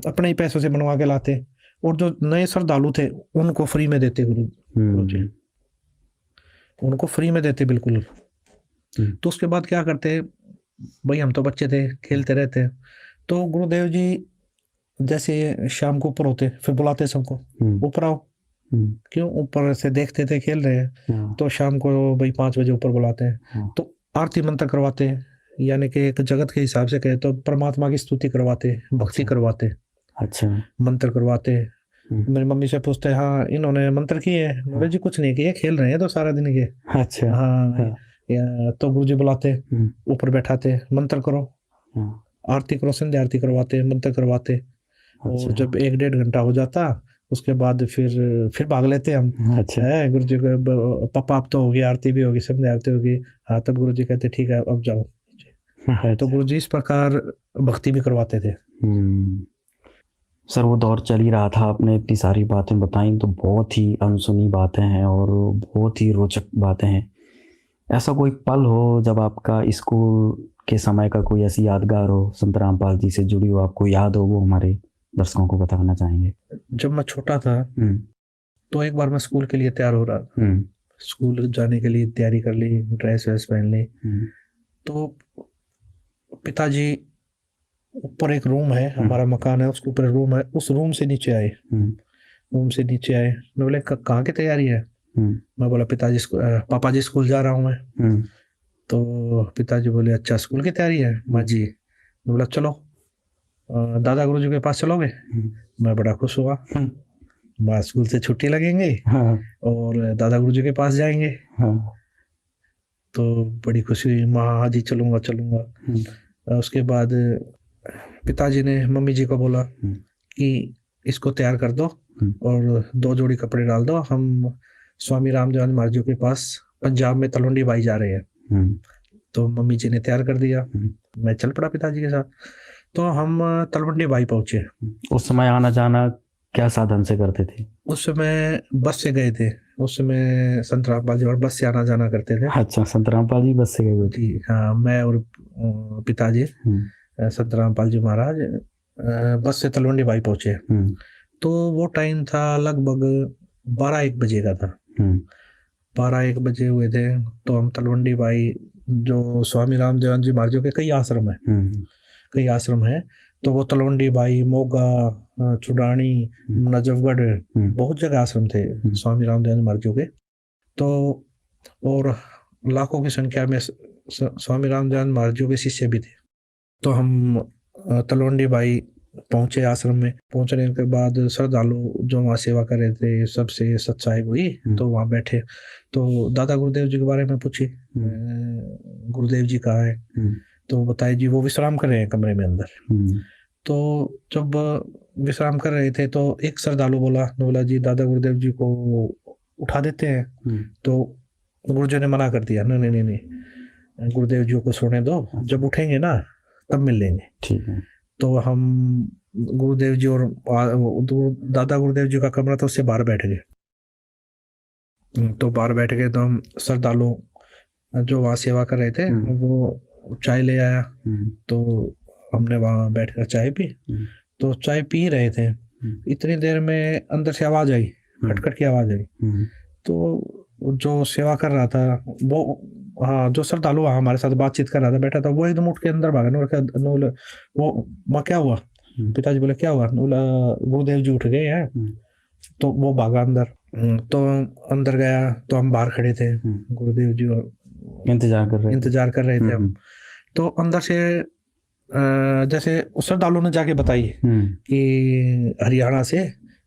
अपने ही पैसों से बनवा के लाते, और जो नए श्रद्धालु थे उनको फ्री में देते गुरुजी, उनको फ्री में देते बिल्कुल। तो उसके बाद क्या करते भाई, हम तो बच्चे थे, खेलते रहते, तो गुरुदेव जी जैसे शाम को ऊपर होते, फिर बुलाते सबको, ऊपर आओ। क्यों, ऊपर से देखते थे खेल रहे हैं, तो शाम को भाई 5 बजे ऊपर बुलाते हैं, तो आरती मंत्र करवाते हैं, यानी कि एक जगत के हिसाब से कहे तो परमात्मा की स्तुति करवाते, भक्ति करवाते। अच्छा। मंत्र करवाते। मेरी मम्मी से पूछते, हाँ इन्होंने मंत्र किए? बोले जी कुछ नहीं किए, खेल रहे हैं तो सारा दिन के। अच्छा। हाँ। तो गुरुजी बुलाते, ऊपर बैठाते, मंत्र करो, आरती करो, संध्या आरती करवाते, मंत्र करवाते। और जब 1-1.5 घंटा हो जाता, उसके बाद फिर भाग लेते हम। अच्छा। है गुरुजी को, पापा अब तो होगी, आरती भी होगी, संध्या आरती होगी। हाँ, तब गुरुजी कहते ठीक है अब जाओ। तो गुरुजी इस प्रकार भक्ति भी करवाते थे। सर, वो दौर चल ही रहा था, आपने इतनी सारी बातें बताई, तो बहुत ही अनसुनी बातें हैं और बहुत ही रोचक बातें हैं। ऐसा कोई पल हो जब आपका स्कूल के समय का कोई ऐसी यादगार हो, संत रामपाल जी से जुड़ी हो, आपको याद हो, वो हमारे दर्शकों को बताना चाहेंगे? जब मैं छोटा था, तो एक बार मैं स्कूल के लिए तैयार हो रहा था, स्कूल जाने के लिए तैयारी कर ली, ड्रेस वैस पहन ली। तो पिताजी, ऊपर एक रूम है, हमारा मकान है, उसके ऊपर रूम है, उस रूम से नीचे आए, मैं बोले कहाँ की तैयारी है? मैं बोला पापा जी स्कूल जा रहा हूँ मैं। तो पिताजी बोले अच्छा स्कूल की तैयारी है? माँ जी। मैं बोला चलो दादा गुरुजी के पास चलोगे? मैं बड़ा खुश हुआ, माँ स्कूल से छुट्टी लगेंगे और दादा गुरुजी के पास जाएंगे। तो बड़ी खुशी हुई, माँ हाँ जी चलूंगा। उसके बाद पिताजी ने मम्मी जी को बोला कि इसको तैयार कर दो और 2 जोड़ी कपड़े डाल दो, हम स्वामी रामदेव महाराज जी के पास पंजाब में तलवंडी बाई जा रहे हैं। तो मम्मी जी ने तैयार कर दिया, मैं चल पड़ा पिताजी के साथ। तो हम तलवंडी बाई पहुंचे। उस समय आना जाना क्या साधन से करते थे? उस समय बस से गए थे। उस समय संत रामपाल जी और बस से आना जाना करते थे। अच्छा, संत रामपाल जी बस से गए हुए थे? जी हाँ, मैं और पिताजी संत रामपाल जी महाराज बस से तलवंडी बाई पहुंचे। तो वो टाइम था लगभग 12-1 बजे का था। 12-1 बजे हुए थे। तो हम तलवंडी बाई, जो स्वामी रामदेव जी महाराज के कई आश्रम है, तो वो तलवंडी बाई, मोगा, चुडानी, नजफगढ़, बहुत जगह आश्रम थे स्वामी रामदेव जी महाराज के। तो और लाखों की संख्या में स्वामी रामदेव महाराज के शिष्य भी थे। तो हम तलवंडी बाई पहुंचे आश्रम में। पहुंचने के बाद श्रद्धालु जो वहाँ सेवा कर रहे थे सबसे सच्चाई हुई, तो वहाँ बैठे। तो दादा गुरुदेव जी के बारे में पूछी, गुरुदेव जी कहाँ है? तो बताए जी वो विश्राम कर रहे हैं कमरे में अंदर। तो जब विश्राम कर रहे थे तो एक श्रद्धालु बोला जी दादा गुरुदेव जी को उठा देते हैं। तो गुरुजी ने मना कर दिया, नहीं, गुरुदेव जी को सोने दो, जब उठेंगे ना तब मिल लेंगे। ठीक है। तो हम गुरुदेव जी और दादा गुरुदेव जी का कमरा था, उससे बाहर बैठ गए। तो बाहर बैठ गए तो हम श्रद्धालु जो वहाँ सेवा कर रहे थे वो चाय ले आया। तो हमने वहाँ बैठकर चाय पी। तो चाय पी रहे थे, इतनी देर में अंदर से आवाज आई, खटखट की आवाज आई। तो जो सेवा कर रहा था वो, हाँ, जो श्रद्धालु वहाँ हमारे साथ बातचीत कर रहा था, बैठा था, वो एकदम उठ के अंदर भागा। वो माँ क्या हुआ? पिताजी बोले क्या हुआ? गुरुदेव जी उठ गए हैं। तो वो भागा अंदर। तो अंदर गया तो हम बाहर खड़े थे, गुरुदेव जी इंतजार कर रहे थे हम। तो अंदर से जैसे श्रद्धालु ने जाके बताई कि हरियाणा से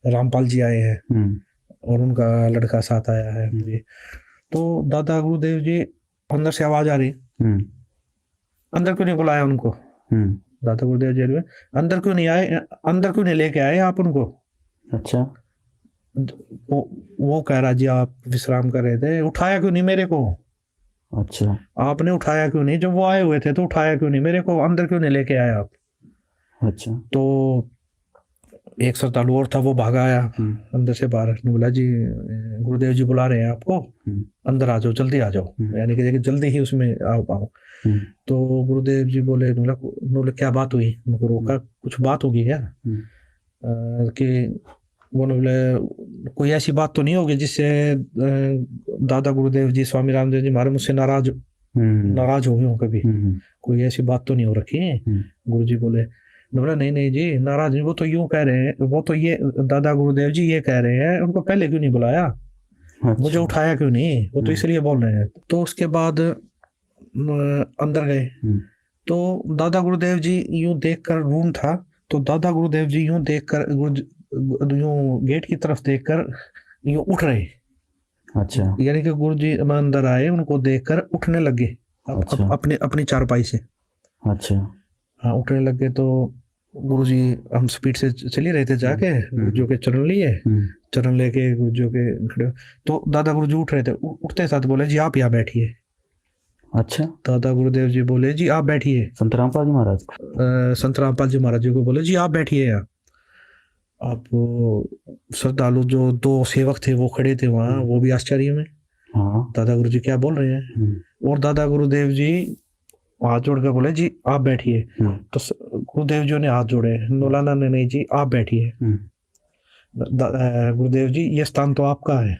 रामपाल जी आए हैं और उनका लड़का साथ आया है। तो दादा गुरुदेव जी, अंदर से आवाज आ रही, अंदर क्यों नहीं बुलाया उनको? दादा गुरुदेव जी अंदर क्यों नहीं आए, अंदर क्यों नहीं लेके आए आप उनको? अच्छा। वो कह रहा जी आप विश्राम कर रहे थे, उठाया क्यों नहीं मेरे को? अच्छा, आपने उठाया क्यों नहीं? जब वो आए हुए थे तो उठाया क्यों नहीं मेरे को? अंदर क्यों नहीं लेके आए आप? अच्छा। तो एक श्रद्धालु और था, वो भागा आया अंदर से बाहर, बोला जी गुरुदेव जी बुला रहे हैं आपको, अंदर आ जाओ, जल्दी आ जाओ, यानी कि जल्दी ही उसमें आओ। तो गुरुदेव जी बोले क्या बात हुई? उनको रोका, कुछ बात होगी क्या? कि वो बोले कोई ऐसी बात तो नहीं होगी जिससे दादा गुरुदेव जी स्वामी रामदेव जी महाराज मुझसे नाराज हो गए हो कभी? कोई ऐसी बात तो नहीं हो रखी है? गुरु जी बोले नहीं जी, नाराज नहीं, वो तो यूं कह रहे हैं, वो तो ये दादा गुरुदेव जी ये कह रहे हैं, उनको पहले क्यों नहीं बुलाया? मुझे उठाया क्यों नहीं? वो तो इसलिए बोल रहे हैं। तो उसके बाद अंदर गए तो दादा गुरुदेव जी यूं देखकर, रूम था तो दादा गुरुदेव जी यूं देखकर, यूं गेट की तरफ देखकर यूं उठ रहे। अच्छा। यानी कि गुरु जी अंदर आए, उनको देखकर उठने लगे। अच्छा। अपनी चारपाई से। अच्छा। हाँ, उठने लगे। तो गुरु जी, हम स्पीड से चले रहे थे, जाके गुरु के चरण लिए, चरण लेके गुरु जी के खड़े। तो दादा गुरु जी उठ रहे थे, उठते साथ बोले जी आप यहाँ बैठिए। अच्छा। दादा गुरुदेव जी बोले जी आप बैठिए। संत रामपाल जी महाराज, संत रामपाल जी महाराज जी को बोले जी आप बैठिए यहाँ। आप श्रद्धालु जो 2 सेवक थे वो खड़े थे वहाँ, वो भी आश्चर्य में, दादा गुरु जी क्या बोल रहे हैं। और दादा गुरुदेव जी हाथ जोड़कर बोले जी आप बैठिए। तो गुरुदेव जी ने हाथ जोड़े, नौलाना ने नहीं जी आप बैठिए। गुरुदेव जी ये स्थान तो आपका है,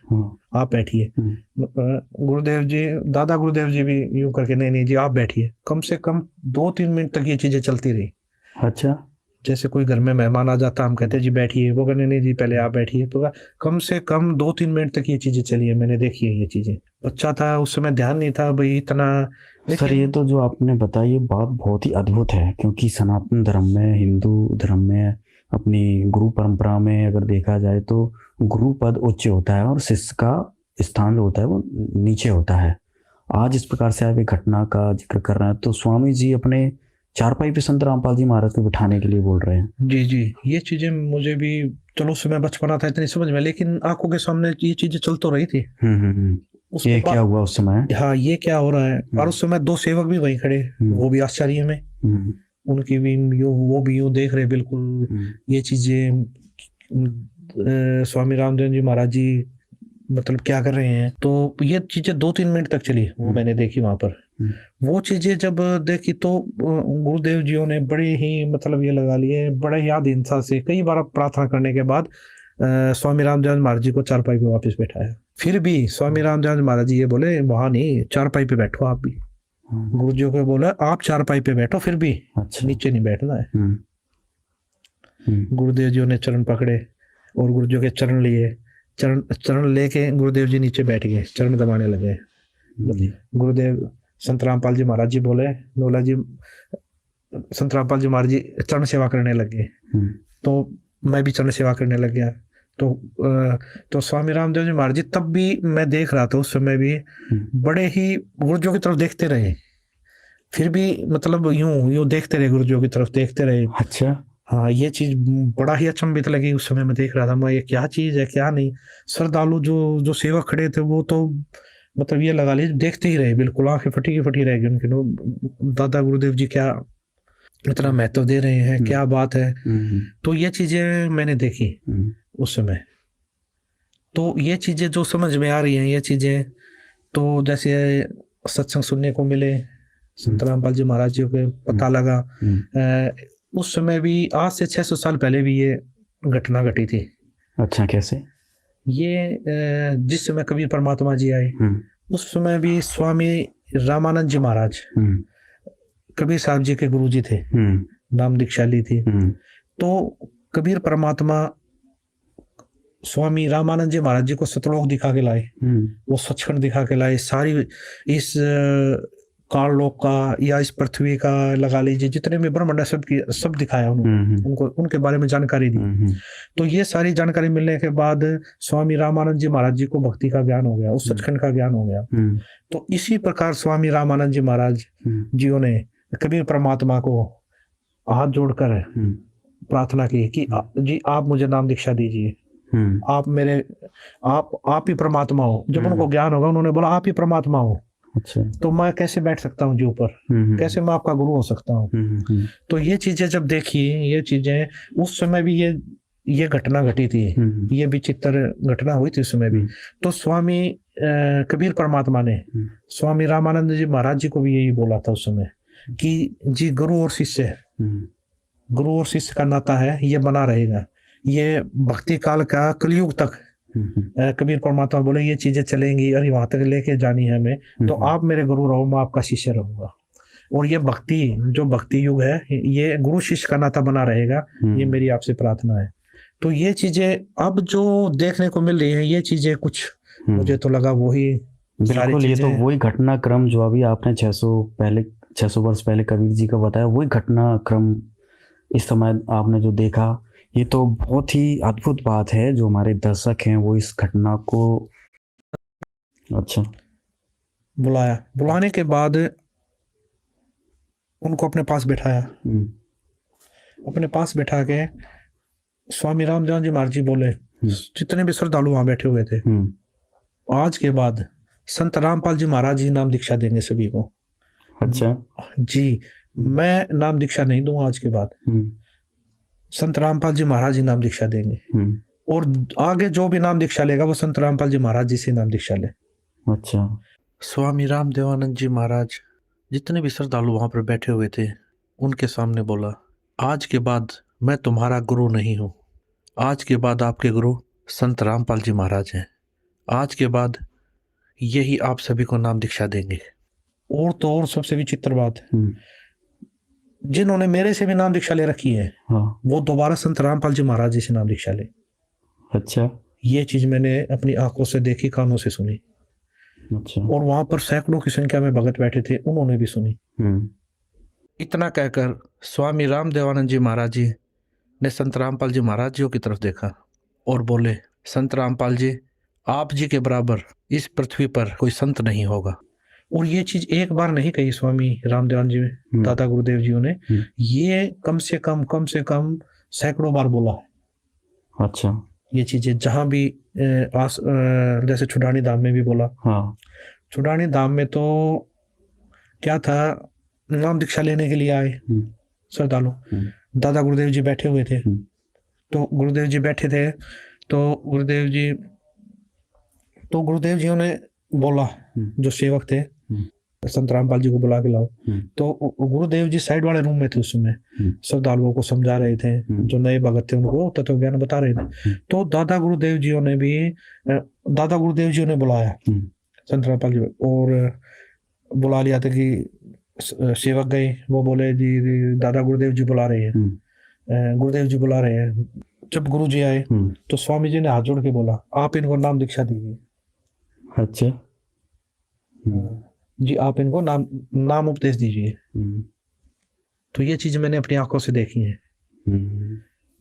आप बैठिए। गुरुदेव जी, दादा गुरुदेव जी भी यूं करके नहीं जी आप बैठिए। कम से कम 2-3 मिनट तक ये चीजें चलती रही। अच्छा। जैसे कोई घर में मेहमान आ जाता, हम कहते जी बैठिए, वो कहने नहीं जी पहले आप बैठिए। तो कम से कम 2-3 मिनट तक ये चीजें चली है, मैंने देखी है ये चीजें। बच्चा था उस समय, ध्यान नहीं था भाई इतना। सर ये तो जो आपने बताई ये बात बहुत ही अद्भुत है, क्योंकि सनातन धर्म में, हिंदू धर्म में, अपनी गुरु परंपरा में अगर देखा जाए तो गुरु पद उच्च होता है और शिष्य का स्थान जो होता है वो नीचे होता है। आज इस प्रकार से आप एक घटना का जिक्र कर रहे हैं तो स्वामी जी अपने चारपाई पे संत रामपाल जी महाराज को बिठाने के लिए बोल रहे हैं। जी, ये चीजें मुझे भी, चलो उस समय बचपना था इतनी समझ में, लेकिन आंखों के सामने ये चीजें चल तो रही थी। ये क्या हुआ उस समय? हाँ, ये क्या हो रहा है। और उस समय 2 सेवक भी वहीं खड़े, वो भी आश्चर्य में। उनकी भी वो भी यूं देख रहे बिल्कुल ये चीजें स्वामी रामदेव जी महाराज जी मतलब क्या कर रहे हैं। तो ये चीजें 2-3 मिनट तक चली, वो मैंने देखी वहां पर। वो चीजें जब देखी तो गुरुदेव जियों ने बड़े ही मतलब ये लगा लिए, बड़े ही आधीनता से कई बार प्रार्थना करने के बाद स्वामी रामदेव महाराज जी को चारपाई पे वापस बैठाया। फिर भी स्वामी रामदेव महाराज जी ये बोले वहां नहीं, चारपाई पे बैठो आप भी। गुरु जी को बोला आप चारपाई पे बैठो, फिर भी नीचे नहीं बैठना है। गुरुदेव जी ने चरण पकड़े और गुरु जी के चरण लिए, चरण लेके गुरुदेव जी नीचे बैठ गए, चरण दबाने लगे। गुरुदेव संत रामपाल जी महाराज जी बोले, बोला जी संत रामपाल जी महाराज जी चरण सेवा करने लगे। तो मैं भी चरण सेवा करने लग गया। तो स्वामी रामदेव जी महाराज जी तब भी मैं देख रहा था, उस समय भी बड़े ही गुरुजों की तरफ देखते रहे। फिर भी मतलब यूं देखते रहे, गुरुजों की तरफ देखते रहे। अच्छा, हाँ, ये चीज बड़ा ही अचंभित लगी उस समय। मैं देख रहा था, मैं ये क्या चीज है क्या नहीं। श्रद्धालु जो सेवक खड़े थे वो तो मतलब ये लगा लीजिए देखते ही रहे, बिल्कुल आंखें फटी रह गई उनकी। दादा गुरुदेव जी क्या इतना महत्व दे रहे हैं, क्या बात है। तो ये चीजें मैंने देखी उस समय। तो ये चीजें जो समझ में आ रही हैं, ये चीजें तो जैसे सत्संग सुनने को मिले, संत रामपाल जी महाराज जी को पता लगा। उस समय भी आज से 600 साल पहले भी ये घटना घटी थी। अच्छा, कैसे? ये जिस समय कबीर परमात्मा जी आए उस समय भी स्वामी रामानंद जी महाराज कबीर साहब जी के गुरु जी थे, नाम दीक्षा ली थी। तो कबीर परमात्मा स्वामी रामानंद जी महाराज जी को सतलोक दिखा के लाए, वो सचखंड दिखा के लाए। सारी इस काललोक का या इस पृथ्वी का लगा लीजिए जितने भी ब्रह्मांड सब दिखाया उन्होंने, उनको उनके बारे में जानकारी दी। तो ये सारी जानकारी मिलने के बाद स्वामी रामानंद जी महाराज जी को भक्ति का ज्ञान हो गया, उस सचखंड का ज्ञान हो गया। तो इसी प्रकार स्वामी रामानंद जी महाराज जियों ने कबीर परमात्मा को हाथ जोड़कर प्रार्थना की कि जी आप मुझे नाम दीक्षा दीजिए, आप ही परमात्मा हो। जब उनको ज्ञान होगा उन्होंने बोला आप ही परमात्मा हो। अच्छा, तो मैं कैसे बैठ सकता हूँ जी ऊपर, कैसे मैं आपका गुरु हो सकता हूँ। तो ये चीजें जब देखी, ये चीजें उस समय भी ये घटना घटी थी, ये विचित्र घटना हुई थी उस समय भी। तो स्वामी कबीर परमात्मा ने स्वामी रामानंद जी महाराज जी को भी यही बोला था उस समय कि जी गुरु और शिष्य का नाता है, ये बना रहेगा, ये भक्ति काल का कलयुग तक कबीर परमात्मा बोले ये चीजें चलेंगी और वहां तक लेके जानी है हमें। तो आप मेरे गुरु रहो, मैं आपका शिष्य रहूंगा। और ये भक्ति युग है, ये गुरु शिष्य का नाता बना रहेगा, ये मेरी आपसे प्रार्थना है। तो ये चीजें अब जो देखने को मिल रही है, ये चीजें कुछ मुझे तो लगा वही बिल्कुल, ये तो वही घटनाक्रम जो अभी आपने 600 वर्ष पहले कबीर जी का बताया, वही घटनाक्रम इस समय आपने जो देखा, ये तो बहुत ही अद्भुत बात है। जो हमारे दर्शक हैं वो इस घटना को अच्छा बुलाने के बाद उनको अपने पास बैठाया। अपने पास बैठा के स्वामी रामदेव जी महाराज जी बोले, जितने भी श्रद्धालु वहां बैठे हुए थे, आज के बाद संत रामपाल जी महाराज जी नाम दीक्षा देंगे सभी को। अच्छा जी, मैं नाम दीक्षा नहीं दूंगा आज के बाद, संत रामपाल जी महाराज जी नाम दीक्षा देंगे। और आगे जो भी नाम दीक्षा लेगा वो संत रामपाल जी महाराज जी से नाम दीक्षा ले। अच्छा, स्वामी रामदेवानंद जी महाराज जितने भी श्रद्धालु वहां पर बैठे हुए थे उनके सामने बोला, आज के बाद मैं तुम्हारा गुरु नहीं हूँ, आज के बाद आपके गुरु संत रामपाल जी महाराज हैं। आज के बाद यही आप सभी को नाम दीक्षा देंगे। और तो और सबसे विचित्र बात, जिन्होंने मेरे से भी नाम दीक्षा ले रखी है, वो दोबारा संत रामपाल जी महाराज जी से नाम दीक्षा ले। अच्छा, ये चीज मैंने अपनी आंखों से देखी, कानों से सुनी। अच्छा, और वहां पर सैकड़ों की संख्या में भगत बैठे थे, उन्होंने भी सुनी। इतना कहकर स्वामी रामदेवानंद जी महाराज जी ने संत रामपाल जी महाराज जी की तरफ देखा और बोले, संत रामपाल जी, आप जी के बराबर इस पृथ्वी पर कोई संत नहीं होगा। और ये चीज एक बार नहीं कही स्वामी रामदेवानंद जी, दादा गुरुदेव जी ने, ये कम से कम सैकड़ों बार बोला है। अच्छा, ये चीजें जहां भी जैसे छुड़ानी धाम में भी बोला। छुड़ानी धाम में तो क्या था, नाम दीक्षा लेने के लिए आए, श्रद्धालु। दादा गुरुदेव जी बैठे हुए थे, तो गुरुदेव जी बैठे थे, तो गुरुदेव जी ने बोला, जो सेवक थे, संत रामपाल जी को बुला के लाओ। तो गुरुदेव जी साइड वाले रूम में थे उस समय, श्रद्धालुओं को समझा रहे थे, जो नए भगत थे उनको तत्व ज्ञान बता रहे थे। तो दादा गुरुदेव जी ने बुलाया संत रामपाल जी, और बुला लिया था कि सेवक गए, वो बोले जी दादा गुरुदेव जी बुला रहे हैं, गुरुदेव जी बुला रहे हैं। जब गुरु जी आए तो स्वामी जी ने हाथ जोड़ के बोला, आप इनको नाम दीक्षा दीजिए। अच्छा जी, आप इनको नाम उपदेश दीजिए। तो ये चीज मैंने अपनी आंखों से देखी है,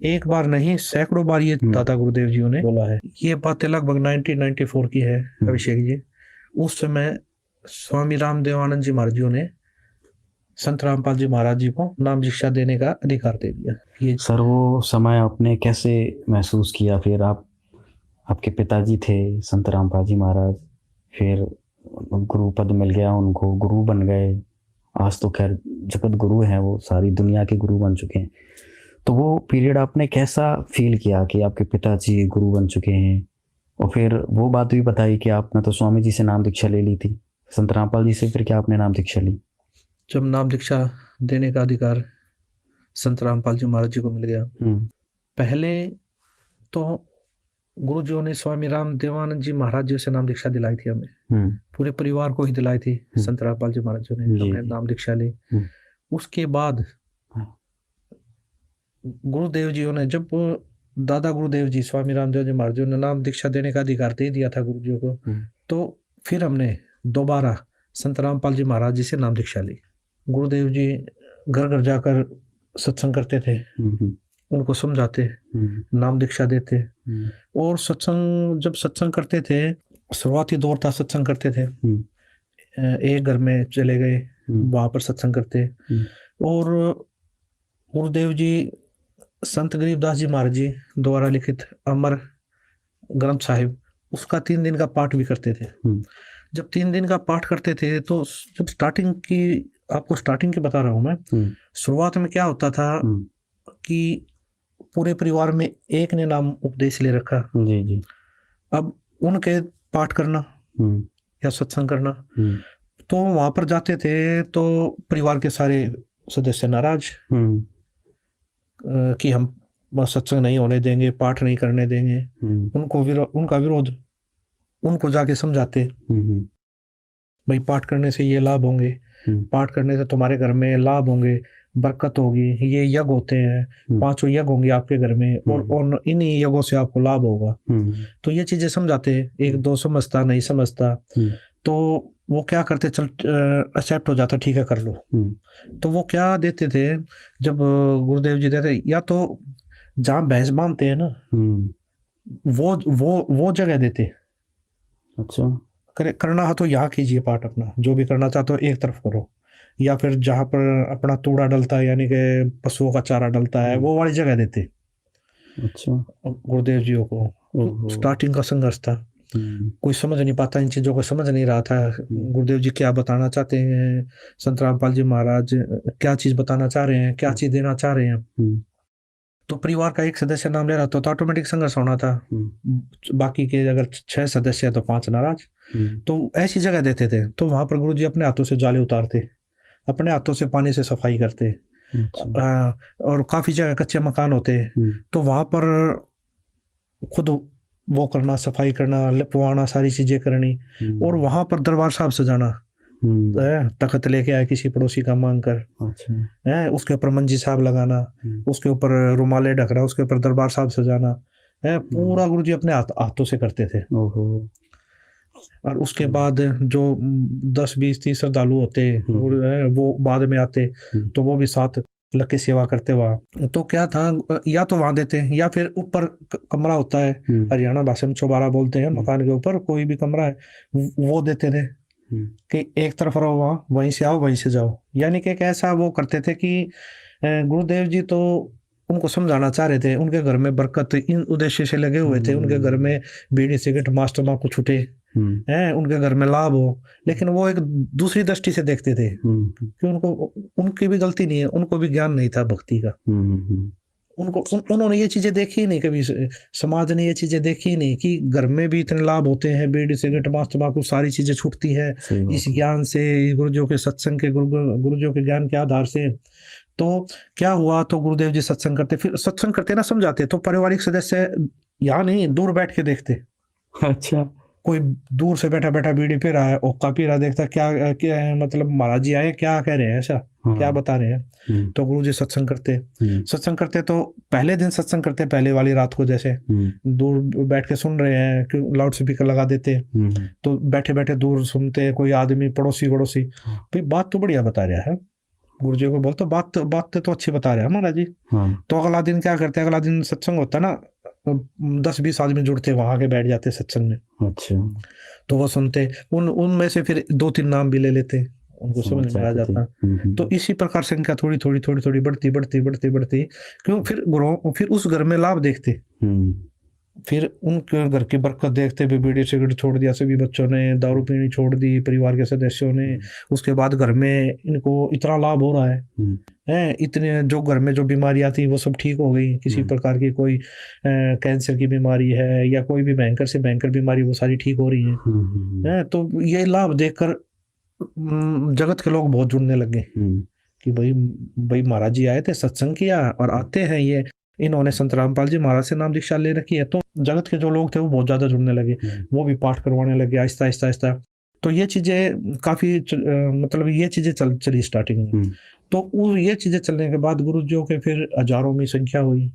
एक बार नहीं सैकड़ों बार ये दादा गुरुदेव जी ने बोला है। ये बातें लगभग 1994 की है अभिषेक जी। उस समय स्वामी रामदेवानंद जी महाराज जी ने संत रामपाल जी महाराज जी को नाम दीक्षा देने का अधिकार दे दिया। ये सर वो समय आपने कैसे महसूस किया? फिर आपके पिताजी थे संत रामपाल जी महाराज, फिर गुरु पद मिल गया उनको, गुरु बन गए, आज तो खैर जगत गुरु हैं, वो सारी दुनिया के गुरु बन चुके हैं। तो वो पीरियड आपने कैसा फील किया कि आपके पिताजी गुरु बन चुके हैं? और फिर वो बात भी बताई कि आपने तो स्वामी जी से नाम दीक्षा ले ली थी, संत रामपाल जी से फिर क्या आपने नाम दीक्षा ली? जब नाम दीक्षा देने का अधिकार संत रामपाल जी महाराज जी को मिल गया, पहले तो गुरु जी ने स्वामी रामदेवानंद जी महाराज जी से नाम दीक्षा दिलाई थी हमें, पूरे परिवार को ही दिलाई थी। संत रामपाल जी महाराज जी ने हमने नाम दीक्षा ली। उसके बाद गुरुदेव जी ने, जब दादा गुरुदेव जी स्वामी रामदेव जी महाराज जी ने नाम दीक्षा देने का अधिकार दे दिया था गुरु जी को, तो फिर हमने दोबारा संत रामपाल जी महाराज जी से नाम दीक्षा ली। गुरुदेव जी घर घर जाकर सत्संग करते थे, उनको समझाते, नाम दीक्षा देते। और जब सत्संग करते थे, शुरुआती दौर था सत्संग करते थे, एक घर में चले गए, वहां पर सत्संग करते। और गुरुदेव जी संत गरीबदास जी महाराज जी द्वारा लिखित अमर ग्रंथ साहिब, उसका 3 दिन का पाठ भी करते थे। जब 3 दिन का पाठ करते थे, तो जब आपको स्टार्टिंग की बता रहा हूं मैं, शुरुआत में क्या होता था कि पूरे परिवार में एक ने नाम उपदेश ले रखा। जी। अब उनके पाठ करना या सत्संग करना, तो वहां पर जाते थे तो परिवार के सारे सदस्य नाराज कि हम सत्संग नहीं होने देंगे, पाठ नहीं करने देंगे। उनका विरोध उनको जाके समझाते, भाई पाठ करने से ये लाभ होंगे, पाठ करने से तुम्हारे घर में लाभ होंगे, बरकत होगी, ये यज्ञ होते हैं, 5 यज्ञ होंगे आपके घर में, और इन्हीं यज्ञों से आपको लाभ होगा। तो ये चीजें समझाते, एक दो समझता नहीं समझता, तो वो क्या करते, चल एक्सेप्ट हो जाता, ठीक है कर लो। तो वो क्या देते थे, जब गुरुदेव जी देते, या तो जहाँ भैंस बांधते हैं ना, वो जगह देते। अच्छा, करना है तो यहाँ कीजिए पाठ अपना, जो भी करना चाहते हो एक तरफ करो, या फिर जहाँ पर अपना तूड़ा डलता है, यानी कि पशुओं का चारा डलता है, वो वाली जगह देते। अच्छा, गुरुदेव जी को स्टार्टिंग का संघर्ष था, कोई समझ नहीं पाता, इन चीजों को समझ नहीं रहा था, गुरुदेव जी क्या बताना चाहते हैं, संत रामपाल जी महाराज क्या चीज बताना चाह रहे हैं, क्या चीज देना चाह रहे हैं। तो परिवार का एक सदस्य नाम ले रहा था तो ऑटोमेटिक संघर्ष होना था। बाकी के अगर 6 सदस्य है तो 5 नाराज। तो ऐसी जगह देते थे, तो वहां पर गुरुजी अपने हाथों से जाले उतारते, अपने हाथों से पानी से सफाई करते। और काफी जगह कच्चे मकान होते, तो वहां पर खुद वो करना, सफाई करना, लिपवाना, सारी चीजें करनी। और वहां पर दरबार साहब सजाना, तख्त लेके आए किसी पड़ोसी का मांग कर, उसके ऊपर मंजी साहब लगाना, उसके ऊपर रुमाले ढकना, उसके ऊपर दरबार साहब सजाना, पूरा गुरुजी अपने हाथों से करते थे। और उसके बाद जो 10, 20, 30 श्रद्धालु होते वो बाद में आते, तो वो भी साथ लग के सेवा करते वहाँ। तो क्या था, या तो वहां देते, या फिर ऊपर कमरा होता है, हरियाणा भाषा में चौबारा बोलते हैं, मकान के ऊपर कोई भी कमरा है, वो देते थे कि एक तरफ रहो, वहां वहीं से आओ वहीं से जाओ। यानी कि कैसा वो करते थे कि गुरुदेव जी तो उनको समझाना चाह रहे थे, उनके घर में बरकत इन उद्देश्य से लगे हुए थे, उनके घर में बीड़ी सिगरेट मास तम्बाकू छूटे, हैं, उनके घर में लाभ हो, लेकिन वो एक दूसरी दृष्टि से देखते थे कि उनको, उनकी भी गलती नहीं है, उनको भी ज्ञान नहीं था भक्ति का। उन्होंने ये चीजें देखी ही नहीं कभी, समाज ने ये चीजें देखी ही नहीं कि घर में भी इतने लाभ होते हैं, बीड़ी सिगरेट मांस तंबाकू सारी चीजें छूटती है इस ज्ञान से, गुरुजियों के सत्संग के, गुरुजियों के ज्ञान के आधार से। तो क्या हुआ, तो गुरुदेव जी सत्संग करते, फिर सत्संग करते ना समझाते, तो पारिवारिक सदस्य यहाँ नहीं दूर बैठ के देखते। अच्छा, कोई दूर से बैठा बैठा बीड़ी पी रहा है, ओक्का पी रहा, देखता क्या क्या है, मतलब महाराज जी आए क्या कह रहे हैं, ऐसा क्या बता रहे हैं। तो गुरु जी सत्संग करते तो पहले दिन सत्संग करते, पहले वाली रात को जैसे दूर बैठ के सुन रहे हैं कि लाउड स्पीकर लगा देते, तो बैठे बैठे दूर सुनते, कोई आदमी पड़ोसी भाई बात तो बढ़िया बता रहा है, गुरु जी को बोलते बात तो अच्छी बता रहे हैं महाराज जी। तो अगला दिन क्या करते, अगला दिन सत्संग होता ना, 10-20 आदमी जुड़ते वहां के बैठ जाते सत्संग में। अच्छा, तो वो सुनते, उनमें से फिर 2-3 नाम भी ले लेते, उनको समझ में आ जाता। तो इसी प्रकार संख्या थोड़ी बढ़ती, क्यों फिर उस घर में लाभ देखते, फिर उनके घर की बरकत देखते भी, बीड़ी सिगरेट छोड़ दिया सभी बच्चों ने, दारू पीनी छोड़ दी परिवार के सदस्यों ने, उसके बाद घर में इनको इतना लाभ हो रहा है, इतने जो घर में जो बीमारियां थी वो सब ठीक हो गई, किसी प्रकार की कोई कैंसर की बीमारी है या कोई भी भयंकर से भयंकर बीमारी, वो सारी ठीक हो रही है। तो ये लाभ देखकर जगत के लोग बहुत जुड़ने लगे कि भाई महाराज जी आए थे, सत्संग किया और आते हैं ये, इन्होंने संत रामपाल जी महाराज से नाम दीक्षा ले रखी है। तो जगत के जो लोग थे वो बहुत ज्यादा जुड़ने लगे, वो भी पाठ करवाने लगे आहिस्ता आहिस्ता। तो ये चीजें काफी मतलब ये चीजें चली स्टार्टिंग में। तो ये चीजें चलने के बाद गुरु जी के फिर हजारों में संख्या हुई,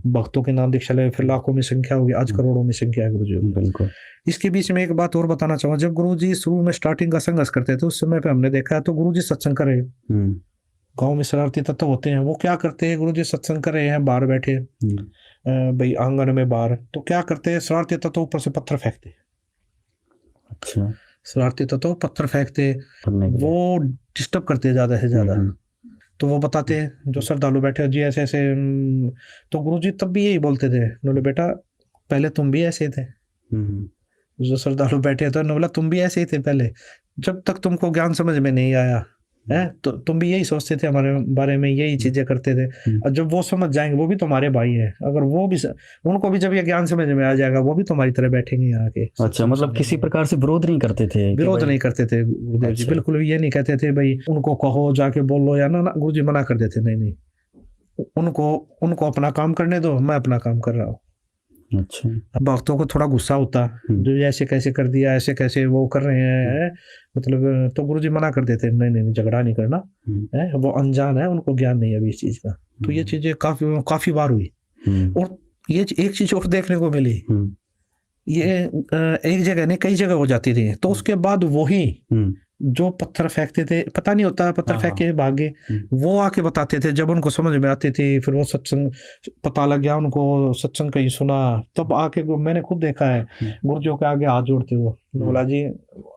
भक्तों के नाम दीक्षा ले, फिर लाखों में संख्या होगी, आज करोड़ों में संख्या है गुरु जी। बिल्कुल। इसके बीच में एक बात और बताना चाहूंगा, जब गुरु जी शुरू में स्टार्टिंग का संघर्ष करते थे उस समय पे हमने देखा, तो गुरु जी सत्संग कर रहे, गांव में शरारती तत्व होते हैं, वो क्या करते हैं, गुरु जी सत्संग कर रहे हैं, बाहर बैठे भाई आंगन में बाहर, तो क्या करते हैं, शरारती तत्व ऊपर से पत्थर फेंकते। अच्छा, शरारती तत्व पत्थर फेंकते, वो डिस्टर्ब करते ज्यादा से ज्यादा। तो वो बताते हैं जो श्रद्धालु बैठे जी ऐसे ऐसे, तो गुरु जी तब भी यही बोलते थे, बोले बेटा पहले तुम भी ऐसे थे। जो श्रद्धालु बैठे थे बोला तुम भी ऐसे ही थे पहले, जब तक तुमको ज्ञान समझ में नहीं आया है, तो तुम भी यही सोचते थे हमारे बारे में, यही चीजें करते थे। और जब वो समझ जाएंगे, वो भी तुम्हारे भाई हैं, अगर वो भी, उनको भी जब ये ज्ञान समझ में आ जाएगा, वो भी तुम्हारी तरह बैठेंगे यहाँ के। अच्छा, मतलब किसी प्रकार से विरोध नहीं करते थे? विरोध नहीं करते थे गुरुदेव जी, बिल्कुल भी ये नहीं कहते थे भाई उनको कहो जाके बोलो या ना, गुरु जी मना कर देते, नहीं, उनको अपना काम करने दो, मैं अपना काम कर रहा हूँ। अच्छा, भक्तों को थोड़ा गुस्सा होता, जो ऐसे कैसे कर दिया, ऐसे कैसे वो कर रहे हैं, मतलब तो गुरुजी मना कर देते, नहीं झगड़ा नहीं करना है, वो अनजान है, उनको ज्ञान नहीं है अभी इस चीज का। तो ये चीजें काफी बार हुई। और ये एक चीज और देखने को मिली, ये एक जगह नहीं कई जगह हो जाती थी। तो उसके बाद वही जो पत्थर फेंकते थे, पता नहीं होता पत्थर फेंक के भागे, वो आके बताते थे, जब उनको समझ में आती थी, फिर वो सत्संग पता लग गया उनको, सत्संग कहीं सुना, तब आके मैंने खुद देखा है गुरुजी के आगे हाथ जोड़ते हुए, बोला जी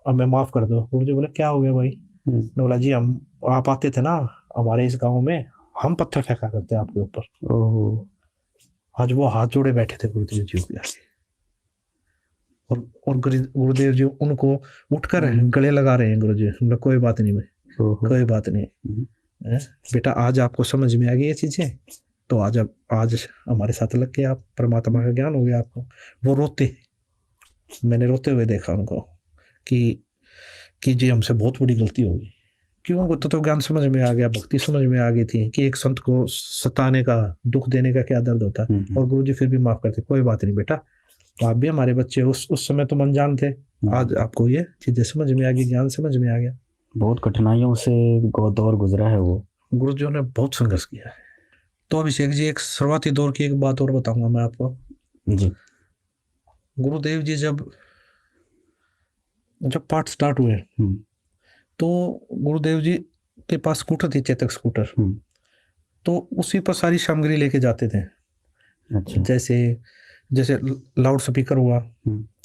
हमें माफ कर दो। गुरुजी बोले क्या हो गया भाई? बोला जी हम आप आते थे ना हमारे इस गाँव में, हम पत्थर फेंका करते आपके ऊपर। आज वो हाथ जोड़े बैठे थे गुरुदेव जी के आगे, और गुरुदेव जी उनको उठकर गले लगा रहे हैं। गुरुजी बोला कोई बात नहीं भाई, कोई बात नहीं बेटा, आज आपको समझ में आ गई ये चीजें, तो आज हमारे साथ लग के आप परमात्मा का ज्ञान हो गया आपको। वो रोते, मैंने रोते हुए देखा उनको कि जी हमसे बहुत बड़ी गलती हो गई। क्यों? उनको तो ज्ञान समझ में आ गया, भक्ति समझ में आ गई थी कि एक संत को सताने का, दुख देने का क्या दर्द होता है। और गुरुजी फिर भी माफ करते, कोई बात नहीं बेटा, तो आप भी हमारे बच्चे, उस समय तुम अनजान थे, आज आपको ये चीजें समझ में आ गई, ज्ञान समझ में आ गया। बहुत कठिनाइयों से दौर गुजरा है वो, गुरुजियों ने बहुत संघर्ष किया है। तो अभिषेक जी एक शुरुआती दौर की एक बात और बताऊंगा मैं आपको जी। गुरुदेव जी जब पाठ स्टार्ट हुए, तो गुरुदेव जी के पास स्कूटर थी, चेतक स्कूटर, तो उसी पर सारी सामग्री लेके जाते थे। अच्छा। जैसे लाउड स्पीकर हुआ,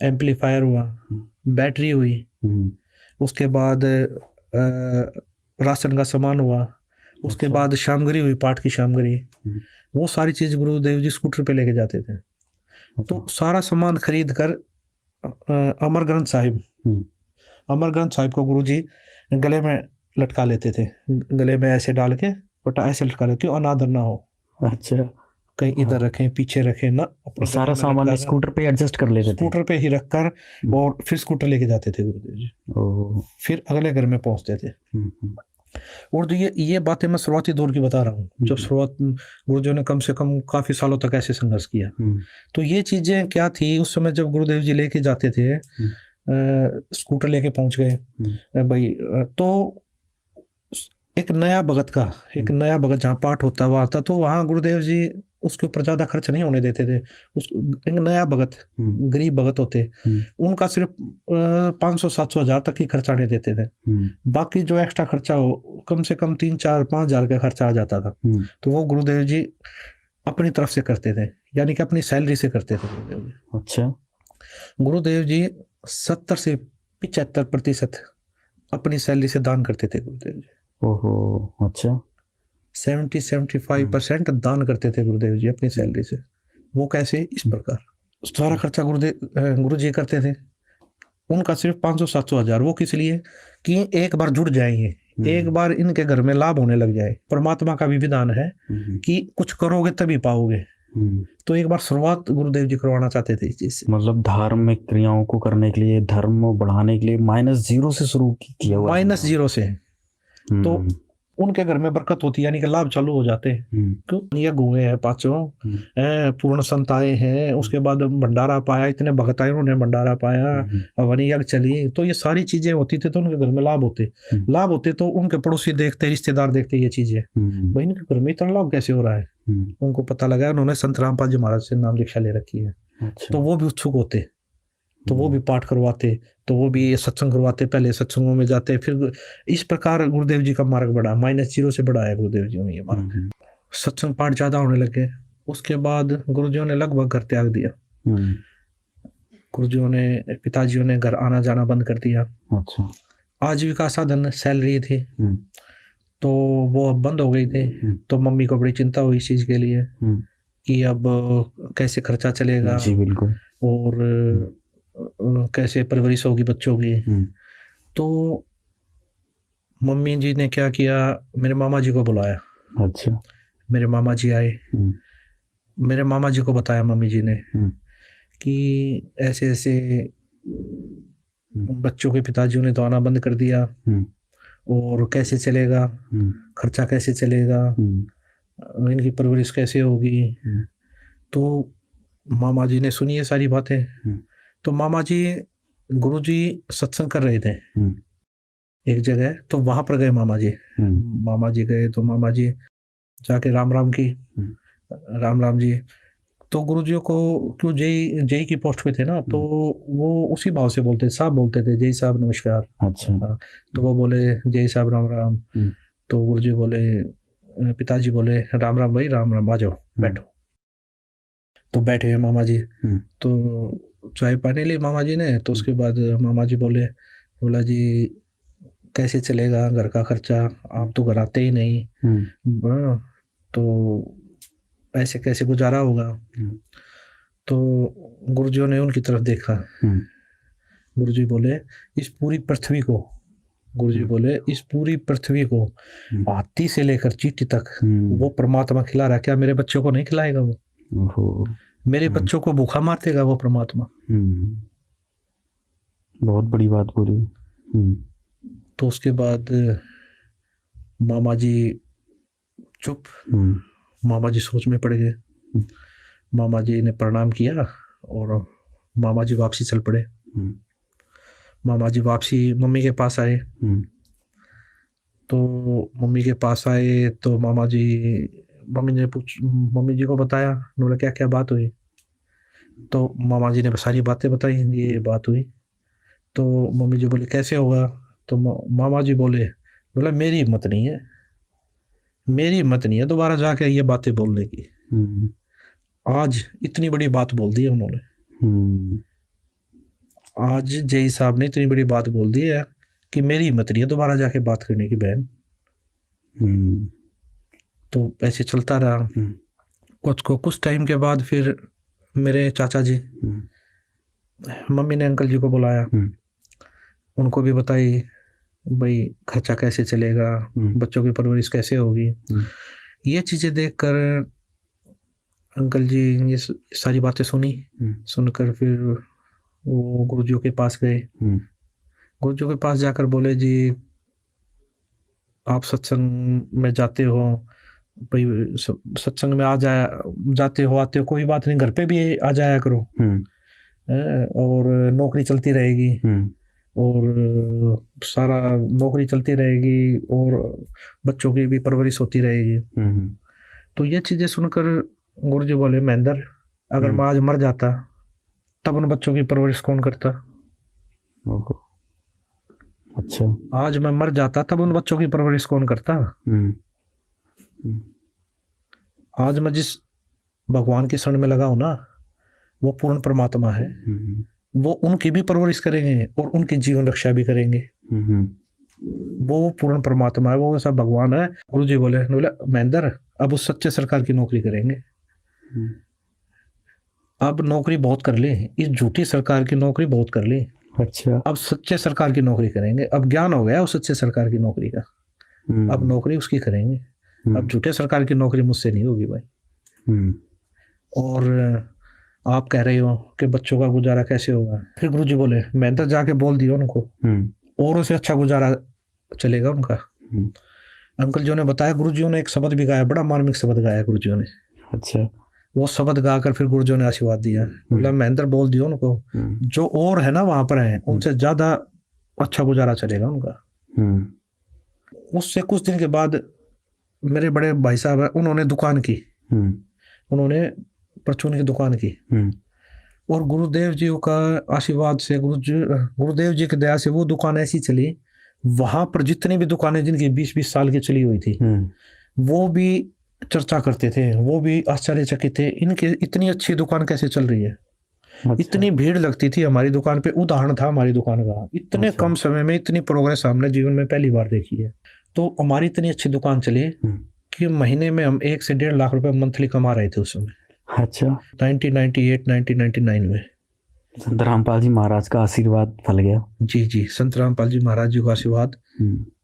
एम्पलीफायर हुआ, बैटरी हुई, उसके बाद राशन का सामान हुआ, उसके बाद सामग्री हुई, पाठ की सामग्री, वो सारी चीज गुरुदेव जी स्कूटर पे लेके जाते थे। तो सारा सामान खरीद कर अमर ग्रंथ साहिब, अमर ग्रंथ साहिब को गुरुजी गले में लटका लेते थे, गले में ऐसे डाल के बटा ऐसे लटका लेते, क्यों अनादर ना हो। अच्छा, कहीं इधर रखें, पीछे रखें ना, सारा सामान स्कूटर पे एडजस्ट कर लेते थे। स्कूटर पे ही रखकर और फिर स्कूटर लेके जाते थे गुरुदेव जी, फिर अगले घर में पहुंचते थे। और तो ये बातें मैं शुरुआती दौर की बता रहा हूँ, जब शुरुआत गुरुदेव ने कम से कम काफी सालों तक ऐसे संघर्ष किया। तो ये चीजें क्या थी उस समय जब गुरुदेव जी लेके जाते थे, स्कूटर लेके पहुंच गए भाई, तो एक नया भगत जहाँ पाठ होता हुआ आता, तो वहाँ गुरुदेव जी उसके ऊपर ज्यादा खर्च नहीं होने देते थे। एक नया भगत, गरीब भगत होते, उनका सिर्फ 500-700 हज़ार तक ही खर्चा नहीं देते थे। बाकी जो एक्स्ट्रा खर्चा हो, कम से कम 3-4-5 हज़ार का खर्चा आ जाता था, तो वो गुरुदेव जी अपनी तरफ से करते थे, यानी कि अपनी सैलरी से करते थे गुरुदेव जी। अच्छा, गुरुदेव जी 70 से 75% अपनी सैलरी से दान करते थे गुरुदेव जी। ओहो, अच्छा, 70-75% दान करते थे गुरुदेव जी अपनी सैलरी से। वो कैसे? इस प्रकार सारा खर्चा गुरु जी करते थे, उनका सिर्फ 500-700 हज़ार। वो किस लिए? कि एक बार जुड़ जाएंगे, एक बार इनके घर में लाभ होने लग जाए। परमात्मा का भी विधान है कि कुछ करोगे तभी पाओगे। तो एक बार शुरुआत गुरुदेव जी करवाना चाहते थे इस चीज से। मतलब धार्मिक क्रियाओं को करने के लिए, धर्म बढ़ाने के लिए -0 से शुरू किया हुआ, -0 से। तो उनके घर में बरकत होती, यानी कि लाभ चालू हो जाते हैं। क्यों? ये गुए हैं पांचों, पूर्ण संत आए हैं, उसके बाद भंडारा पाया, इतने भगत आए उन्होंने भंडारा पाया, हवनी यज्ञ चली, तो ये सारी चीजें होती थी, तो उनके घर में लाभ होते तो उनके पड़ोसी देखते, रिश्तेदार देखते ये चीजें, भाई इनके घर में इतना लाभ कैसे हो रहा है। उनको पता लगा, उन्होंने संत रामपाल जी महाराज से नाम दीक्षा ले रखी है। तो वो भी उत्सुक होते, तो वो भी पाठ करवाते, तो वो भी सत्संग करवाते, पहले सत्संगों में जाते। फिर इस प्रकार गुरुदेव जी का मार्ग बढ़ा, -0 से बढ़ा है गुरुदेव जी ने ये मार्ग। सत्संग पाठ ज्यादा होने लगे, उसके बाद गुरुजियों ने लगभग घर त्याग दिया। गुरुजियों ने, पिताजियों ने घर आना जाना बंद कर दिया। अच्छा, आजीविका साधन सैलरी थी, तो वो अब बंद हो गई थी। तो मम्मी को बड़ी चिंता हुई इस चीज के लिए कि अब कैसे खर्चा चलेगा। जी बिल्कुल। और कैसे परवरिश होगी बच्चों की। तो मम्मी जी ने क्या किया, मेरे मामा जी को बुलाया। अच्छा, मेरे मामा जी आए, मेरे मामा जी को बताया मम्मी जी ने कि ऐसे ऐसे बच्चों के पिताजियों ने तो आना बंद कर दिया, और कैसे चलेगा, खर्चा कैसे चलेगा, इनकी परवरिश कैसे होगी। तो मामा जी ने सुनी ये सारी बातें। तो मामा जी, गुरु जी सत्संग कर रहे थे एक जगह, तो वहां पर गए मामा जी। मामा जी गए तो मामा जी जाके राम राम की, राम राम जी। तो गुरु जी को, क्यों जय की पोस्ट पे थे ना, तो वो उसी भाव से बोलते, साहब बोलते थे, जय साहब नमस्कार। अच्छा, तो वो बोले जय साहब राम राम। तो गुरु जी बोले, पिताजी बोले राम राम भाई, राम राम, आ जाओ बैठो। तो बैठे हैं मामा जी, तो चाय पानी ली मामा जी ने। तो उसके बाद मामा जी बोला जी कैसे चलेगा घर का खर्चा, आप तो घर आते ही नहीं, तो ऐसे कैसे गुजारा होगा। तो गुरुजियों ने उनकी तरफ देखा। गुरुजी बोले, इस पूरी पृथ्वी को, गुरुजी बोले इस पूरी पृथ्वी को हाथी से लेकर चींटी तक वो परमात्मा खिला रहा है, क्या मेरे बच्चों को नहीं खिलाएगा वो? मेरे बच्चों को भूखा मार देगा वो परमात्मा? बहुत बड़ी बात बोली। तो उसके बाद मामा जी चुप, मामा जी सोच में पड़ गए। मामा जी ने प्रणाम किया और मामा जी वापसी चल पड़े। मामा जी वापसी मम्मी के पास आए। तो मम्मी के पास आए तो मम्मी जी को बताया, बोला क्या क्या बात हुई। तो मामा जी ने सारी बातें बताई, ये बात हुई। तो मम्मी जी बोले कैसे होगा। तो मामा जी बोला मेरी हिम्मत नहीं है, मेरी हिम्मत नहीं है दोबारा जाके ये बातें बोलने की। आज इतनी बड़ी बात बोल दी है उन्होंने, आज जय साहब ने इतनी बड़ी बात बोल दी है कि मेरी हिम्मत नहीं है दोबारा जाके बात करने की बहन। तो ऐसे चलता रहा। कुछ टाइम के बाद फिर मेरे चाचा जी मम्मी ने अंकल जी को बुलाया, हम्म, उनको भी बताई भाई खर्चा कैसे चलेगा, बच्चों की परवरिश कैसे होगी। ये चीजें देखकर अंकल जी ये सारी बातें सुनी। सुनकर फिर वो गुरुजियों के पास गए। गुरुजियों के पास जाकर बोले, जी आप सत्संग में जाते हो, भाई सत्संग में जाते हो आते हो, कोई बात नहीं, घर पे भी आ जाया करो, और नौकरी चलती रहेगी, और सारा नौकरी चलती रहेगी, और बच्चों की भी परवरिश होती रहेगी। तो ये चीजें सुनकर गुरुजी बोले, महेंद्र अगर मैं आज मर जाता तब उन बच्चों की परवरिश कौन करता? अच्छा, आज मैं मर जाता तब उन बच्चों की परवरिश कौन करता? आज मैं जिस भगवान के शरण में लगा हूं ना, वो पूर्ण परमात्मा है, वो उनकी भी परवरिश करेंगे और उनकी जीवन रक्षा भी करेंगे। वो पूर्ण परमात्मा है, वो ऐसा भगवान है। गुरुजी बोले महेंद्र अब उस सच्चे सरकार की नौकरी करेंगे। अब नौकरी बहुत कर ली, इस झूठी सरकार की नौकरी बहुत कर ली। अच्छा, अब सच्चे सरकार की नौकरी करेंगे। अब ज्ञान हो गया उस सच्चे सरकार की नौकरी का, अब नौकरी उसकी करेंगे। अब झूठे सरकार की नौकरी मुझसे नहीं होगी भाई। और आप कह रहे हो कि बच्चों का गुजारा कैसे होगा? फिर गुरुजी बोले, मैं तो जाके बोल दिया उनको, और उसे अच्छा गुजारा चलेगा उनका। अंकल जी ने बताया, गुरुजियों ने एक शब्द भी गाया, बड़ा मार्मिक शब्द गाया गुरुजियों ने। अच्छा, वो शब्द गाकर फिर गुरुजियों ने आशीर्वाद दिया, बोला महेंद्र बोल दियो उनको, जो और है ना वहां पर है उनसे ज्यादा अच्छा गुजारा चलेगा उनका। उससे कुछ दिन के बाद मेरे बड़े भाई साहब है, उन्होंने दुकान की, उन्होंने परचून की दुकान की, और गुरुदेव जी का आशीर्वाद से, गुरुदेव जी की दया से वो दुकान ऐसी चली, वहां पर जितनी भी दुकानें जिनकी 20-20 साल की चली हुई थी, वो भी चर्चा करते थे, वो भी आश्चर्यचकित थे, इनके इतनी अच्छी दुकान कैसे चल रही है। अच्छा। इतनी भीड़ लगती थी हमारी दुकान पे, उदाहरण था हमारी दुकान का, इतने अच्छा। कम समय में इतनी प्रोग्रेस हमने जीवन में पहली बार देखी है। तो हमारी इतनी अच्छी दुकान चली कि महीने में हम 1 से 1.5 लाख रुपए मंथली कमा रहे थे उस समय। अच्छा, 1998-1999 में संत रामपाल जी महाराज का आशीर्वाद फल गया। जी, संत रामपाल जी महाराज जी का आशीर्वाद,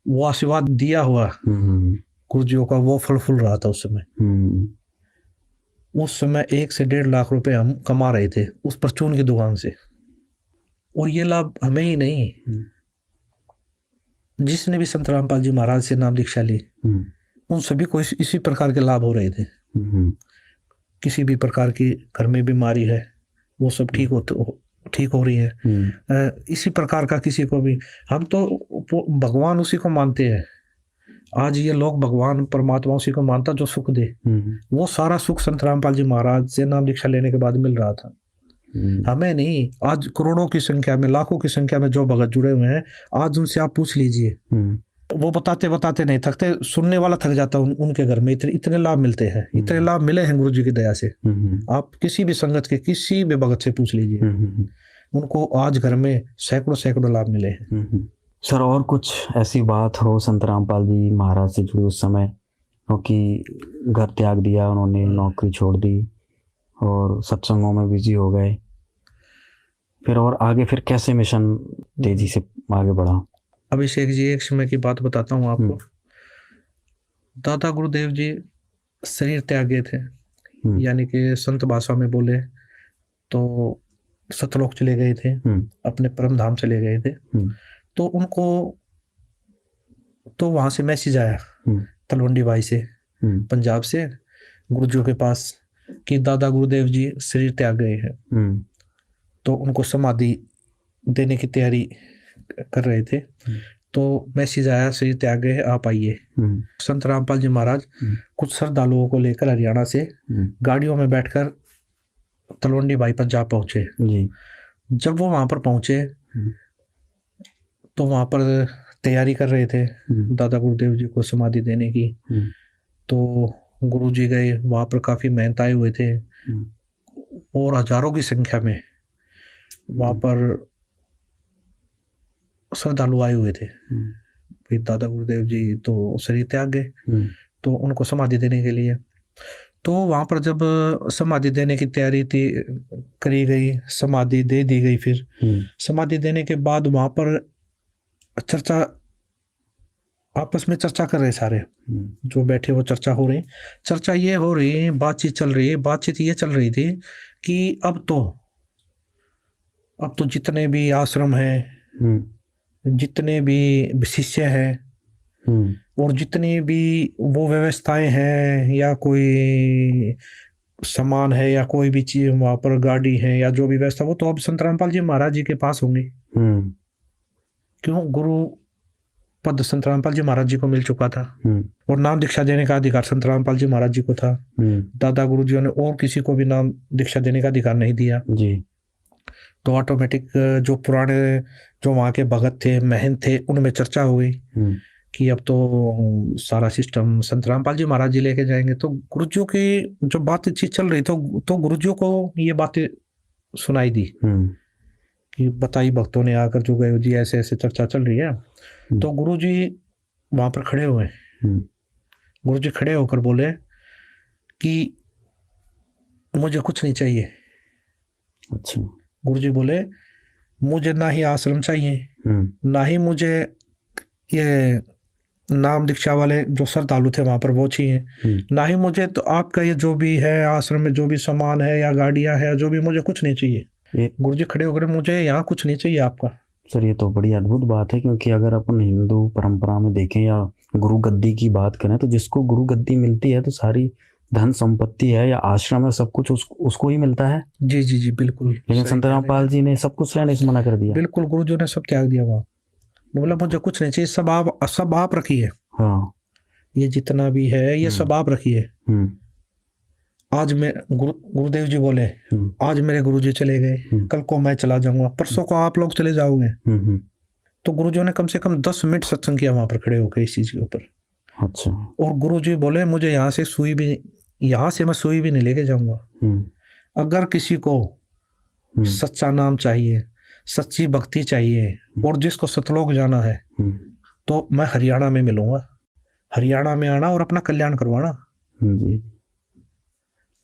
वो आशीर्वाद दिया हुआ गुरुजियों का, वो फल रहा था उस समय। उस समय 1 से 1.5 लाख रुपए हम कमा रहे थे उस परचून की दुकान से। और ये लाभ हमें ही नहीं, जिसने भी संत रामपाल जी महाराज से नाम दीक्षा ली, उन सभी को इसी प्रकार के लाभ हो रहे थे। किसी भी प्रकार की घर में बीमारी है, वो सब ठीक हो रही है। इसी प्रकार का किसी को भी, हम तो भगवान उसी को मानते हैं। आज ये लोग भगवान परमात्मा उसी को मानता जो सुख दे, वो सारा सुख संत रामपाल जी महाराज से नाम दीक्षा लेने के बाद मिल रहा था, हमें नहीं। आज करोड़ों की संख्या में, लाखों की संख्या में जो भगत जुड़े हुए हैं, आज उनसे आप पूछ लीजिए, वो बताते नहीं थकते, सुनने वाला थक जाता। उनके घर में इतने लाभ मिलते हैं, इतने लाभ मिले हैं गुरु जी की दया से। आप किसी भी संगत के किसी भी भगत से पूछ लीजिए, उनको आज घर में सैकड़ों लाभ मिले हैं। सर, और कुछ ऐसी बात हो संत रामपाल जी महाराज से जुड़ी उस समय, क्योंकि घर त्याग दिया उन्होंने, नौकरी छोड़ दी और सत्संगों में बिजी हो गए, फिर और आगे फिर कैसे मिशन तेजी से आगे बढ़ा? अभिषेक जी, एक समय की बात बताता हूँ आपको। दादा गुरुदेव जी शरीर त्याग गए थे, यानी कि संत भाषा में बोले तो सतलोक चले गए थे, अपने परम धाम चले गए थे। तो उनको तो वहां से मैसेज आया तलवंडी भाई से, पंजाब से, गुरुजियों के पास कि दादा गुरुदेव जी शरीर त्याग गए हैं। तो उनको समाधि देने की तैयारी कर रहे थे। तो मैसेज आया, शरीर त्याग गए, आप आइए। संत रामपाल जी महाराज कुछ श्रद्धालुओं को लेकर हरियाणा से गाड़ियों में बैठकर तलवंडी भाई पर जा पहुंचे। जब वो वहां पर पहुंचे तो वहां पर तैयारी कर रहे थे दादा गुरुदेव जी को समाधि देने की। तो गुरु जी गए, वहां पर काफी मेहनत आए हुए थे और हजारों की संख्या में वहां पर श्रद्धालु आए हुए थे। फिर दादा गुरुदेव जी तो शरीर त्याग गए, तो उनको समाधि देने के लिए तो वहां पर जब समाधि देने की तैयारी थी करी गई, समाधि दे दी गई, फिर समाधि देने के बाद वहां पर चर्चा, आपस में चर्चा कर रहे सारे जो बैठे, वो चर्चा हो रही, चर्चा ये हो रही, बातचीत चल रही है। बातचीत ये चल रही थी कि अब तो जितने भी आश्रम हैं, जितने भी शिष्य हैं, और जितनी भी वो व्यवस्थाएं हैं या कोई सामान है या कोई भी चीज वहां पर, गाड़ी है या जो भी व्यवस्था, वो तो अब संत रामपाल जी महाराज जी के पास होंगी। क्यों? गुरु पद संत रामपाल जी महाराज जी को मिल चुका था, और नाम दीक्षा देने का अधिकार संत रामपाल जी महाराज जी को था। दादा गुरु जी ने और किसी को भी नाम दीक्षा देने का अधिकार नहीं दिया जी। तो ऑटोमेटिक जो पुराने जो वहाँ के भगत थे, महंत थे, उनमें चर्चा हो गई कि अब तो सारा सिस्टम संत रामपाल जी महाराज जी लेके जाएंगे। तो गुरुजियों की जो बातचीत चल रही तो गुरुजियों को ये बातें सुनाई दी कि बताई भक्तों ने आकर, जो गए जी ऐसे ऐसे चर्चा चल रही है। तो गुरुजी वहां पर खड़े हुए, गुरुजी खड़े होकर बोले कि मुझे कुछ नहीं चाहिए। अच्छा। गुरुजी बोले मुझे ना ही आश्रम चाहिए, ना ही मुझे ये नाम दीक्षा वाले जो श्रद्धालु थे वहां पर वो चाहिए, ना ही मुझे तो आपका ये जो भी है आश्रम में जो भी सामान है या गाड़ियां है जो भी, मुझे कुछ नहीं चाहिए। गुरुजी खड़े होकर, मुझे यहाँ कुछ नहीं चाहिए आपका। सर ये तो बड़ी अद्भुत बात है, क्योंकि अगर अपन हिंदू परंपरा में देखें या गुरु गद्दी की बात करें तो जिसको गुरु गद्दी मिलती है तो सारी धन संपत्ति है या आश्रम है, सब कुछ उसको ही मिलता है। जी जी जी बिल्कुल। लेकिन संत रामपाल जी ने सब कुछ लेने से मना कर दिया। बिल्कुल, गुरुजी ने सब त्याग दिया वहाँ। बोला मुझे कुछ नहीं चाहिए, सब आप रखिए। हाँ, ये जितना भी है ये सब आप रखिए। आज मैं गुरुदेव जी बोले आज मेरे गुरुजी चले गए, कल को मैं चला जाऊंगा, परसों को आप लोग चले जाओगे। तो गुरुजी ने कम से कम 10 मिनट सत्संग किया वहां पर खड़े होकर इस चीज के ऊपर। अच्छा। और गुरुजी बोले मुझे यहाँ से मैं सुई भी नहीं लेके जाऊंगा। अगर किसी को सच्चा नाम चाहिए, सच्ची भक्ति चाहिए, और जिसको सतलोक जाना है, तो मैं हरियाणा में मिलूंगा। हरियाणा में आना और अपना कल्याण करवाना।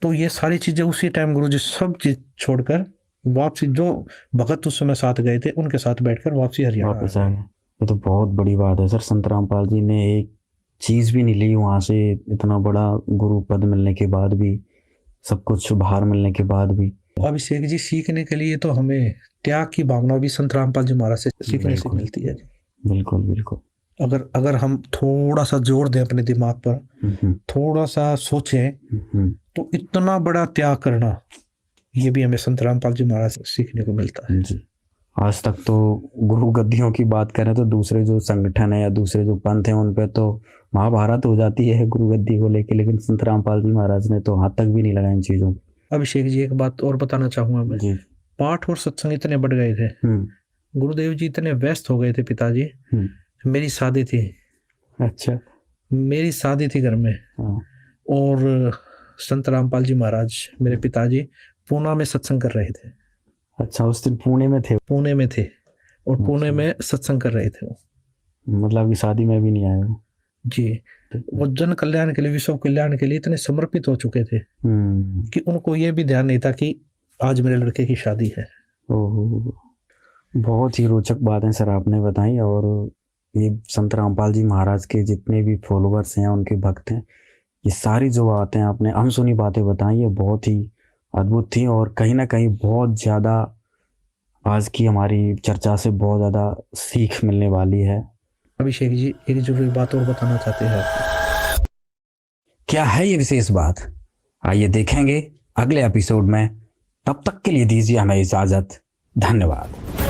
तो ये सारी चीजें उसी टाइम गुरुजी सब चीज छोड़कर वापसी, जो भगत उस समय साथ गए थे उनके साथ बैठकर वापसी हरियाणा वापस आ गए। ये तो बहुत बड़ी बात है सर। संत रामपाल जी ने एक चीज भी नहीं ली वहां से, इतना बड़ा गुरु पद मिलने के बाद भी, सब कुछ बाहर मिलने के बाद भी। अभिषेक जी, सीखने के लिए तो हमें त्याग की भावना भी संत रामपाल जी महाराज से सीखने से मिलती है। बिल्कुल बिल्कुल। अगर हम थोड़ा सा जोर दें अपने दिमाग पर, थोड़ा सा सोचें, तो इतना बड़ा त्याग करना, ये भी हमें संत रामपाल जी महाराज से सीखने को मिलता है जी। आज तक तो गुरु गद्दियों की बात करें तो दूसरे जो संगठन है या दूसरे जो पंथ है उन पे तो महाभारत हो जाती है गुरु गद्दी को लेके, लेकिन संत रामपाल जी महाराज ने तो हाथ तक भी नहीं लगाया इन चीजों। अभिषेक जी, एक बात और बताना चाहूंगा मैं जी। पाठ और सत्संग इतने बढ़ गए थे, गुरुदेव जी इतने व्यस्त हो गए थे। पिताजी, मेरी शादी थी। अच्छा। मेरी शादी थी घर में, और संत रामपाल जी महाराज मेरे पिताजी पूना में सत्संग कर रहे थे। अच्छा, उस दिन पुणे में थे? पुणे में थे, और पुणे में सत्संग कर रहे थे वो। मतलब कि शादी में भी नहीं आए जी। वो जन कल्याण के लिए, विश्व कल्याण के लिए इतने समर्पित हो चुके थे कि उनको ये भी ध्यान नहीं था कि आज मेरे लड़के की शादी है। बहुत ही रोचक बातें सर आपने बताई। और ये संत रामपाल जी महाराज के जितने भी फॉलोअर्स हैं, उनके भक्त हैं, ये सारी जो बातें आपने अनसुनी बातें बताई, ये बहुत ही अद्भुत थी और कहीं ना कहीं बहुत ज़्यादा आज की हमारी चर्चा से बहुत ज़्यादा सीख मिलने वाली है। अभिषेक जी, एक जरूरी बात और बताना चाहते हैं आपको। क्या है ये विशेष बात? आइए देखेंगे अगले एपिसोड में। तब तक के लिए दीजिए हमें इजाज़त। धन्यवाद।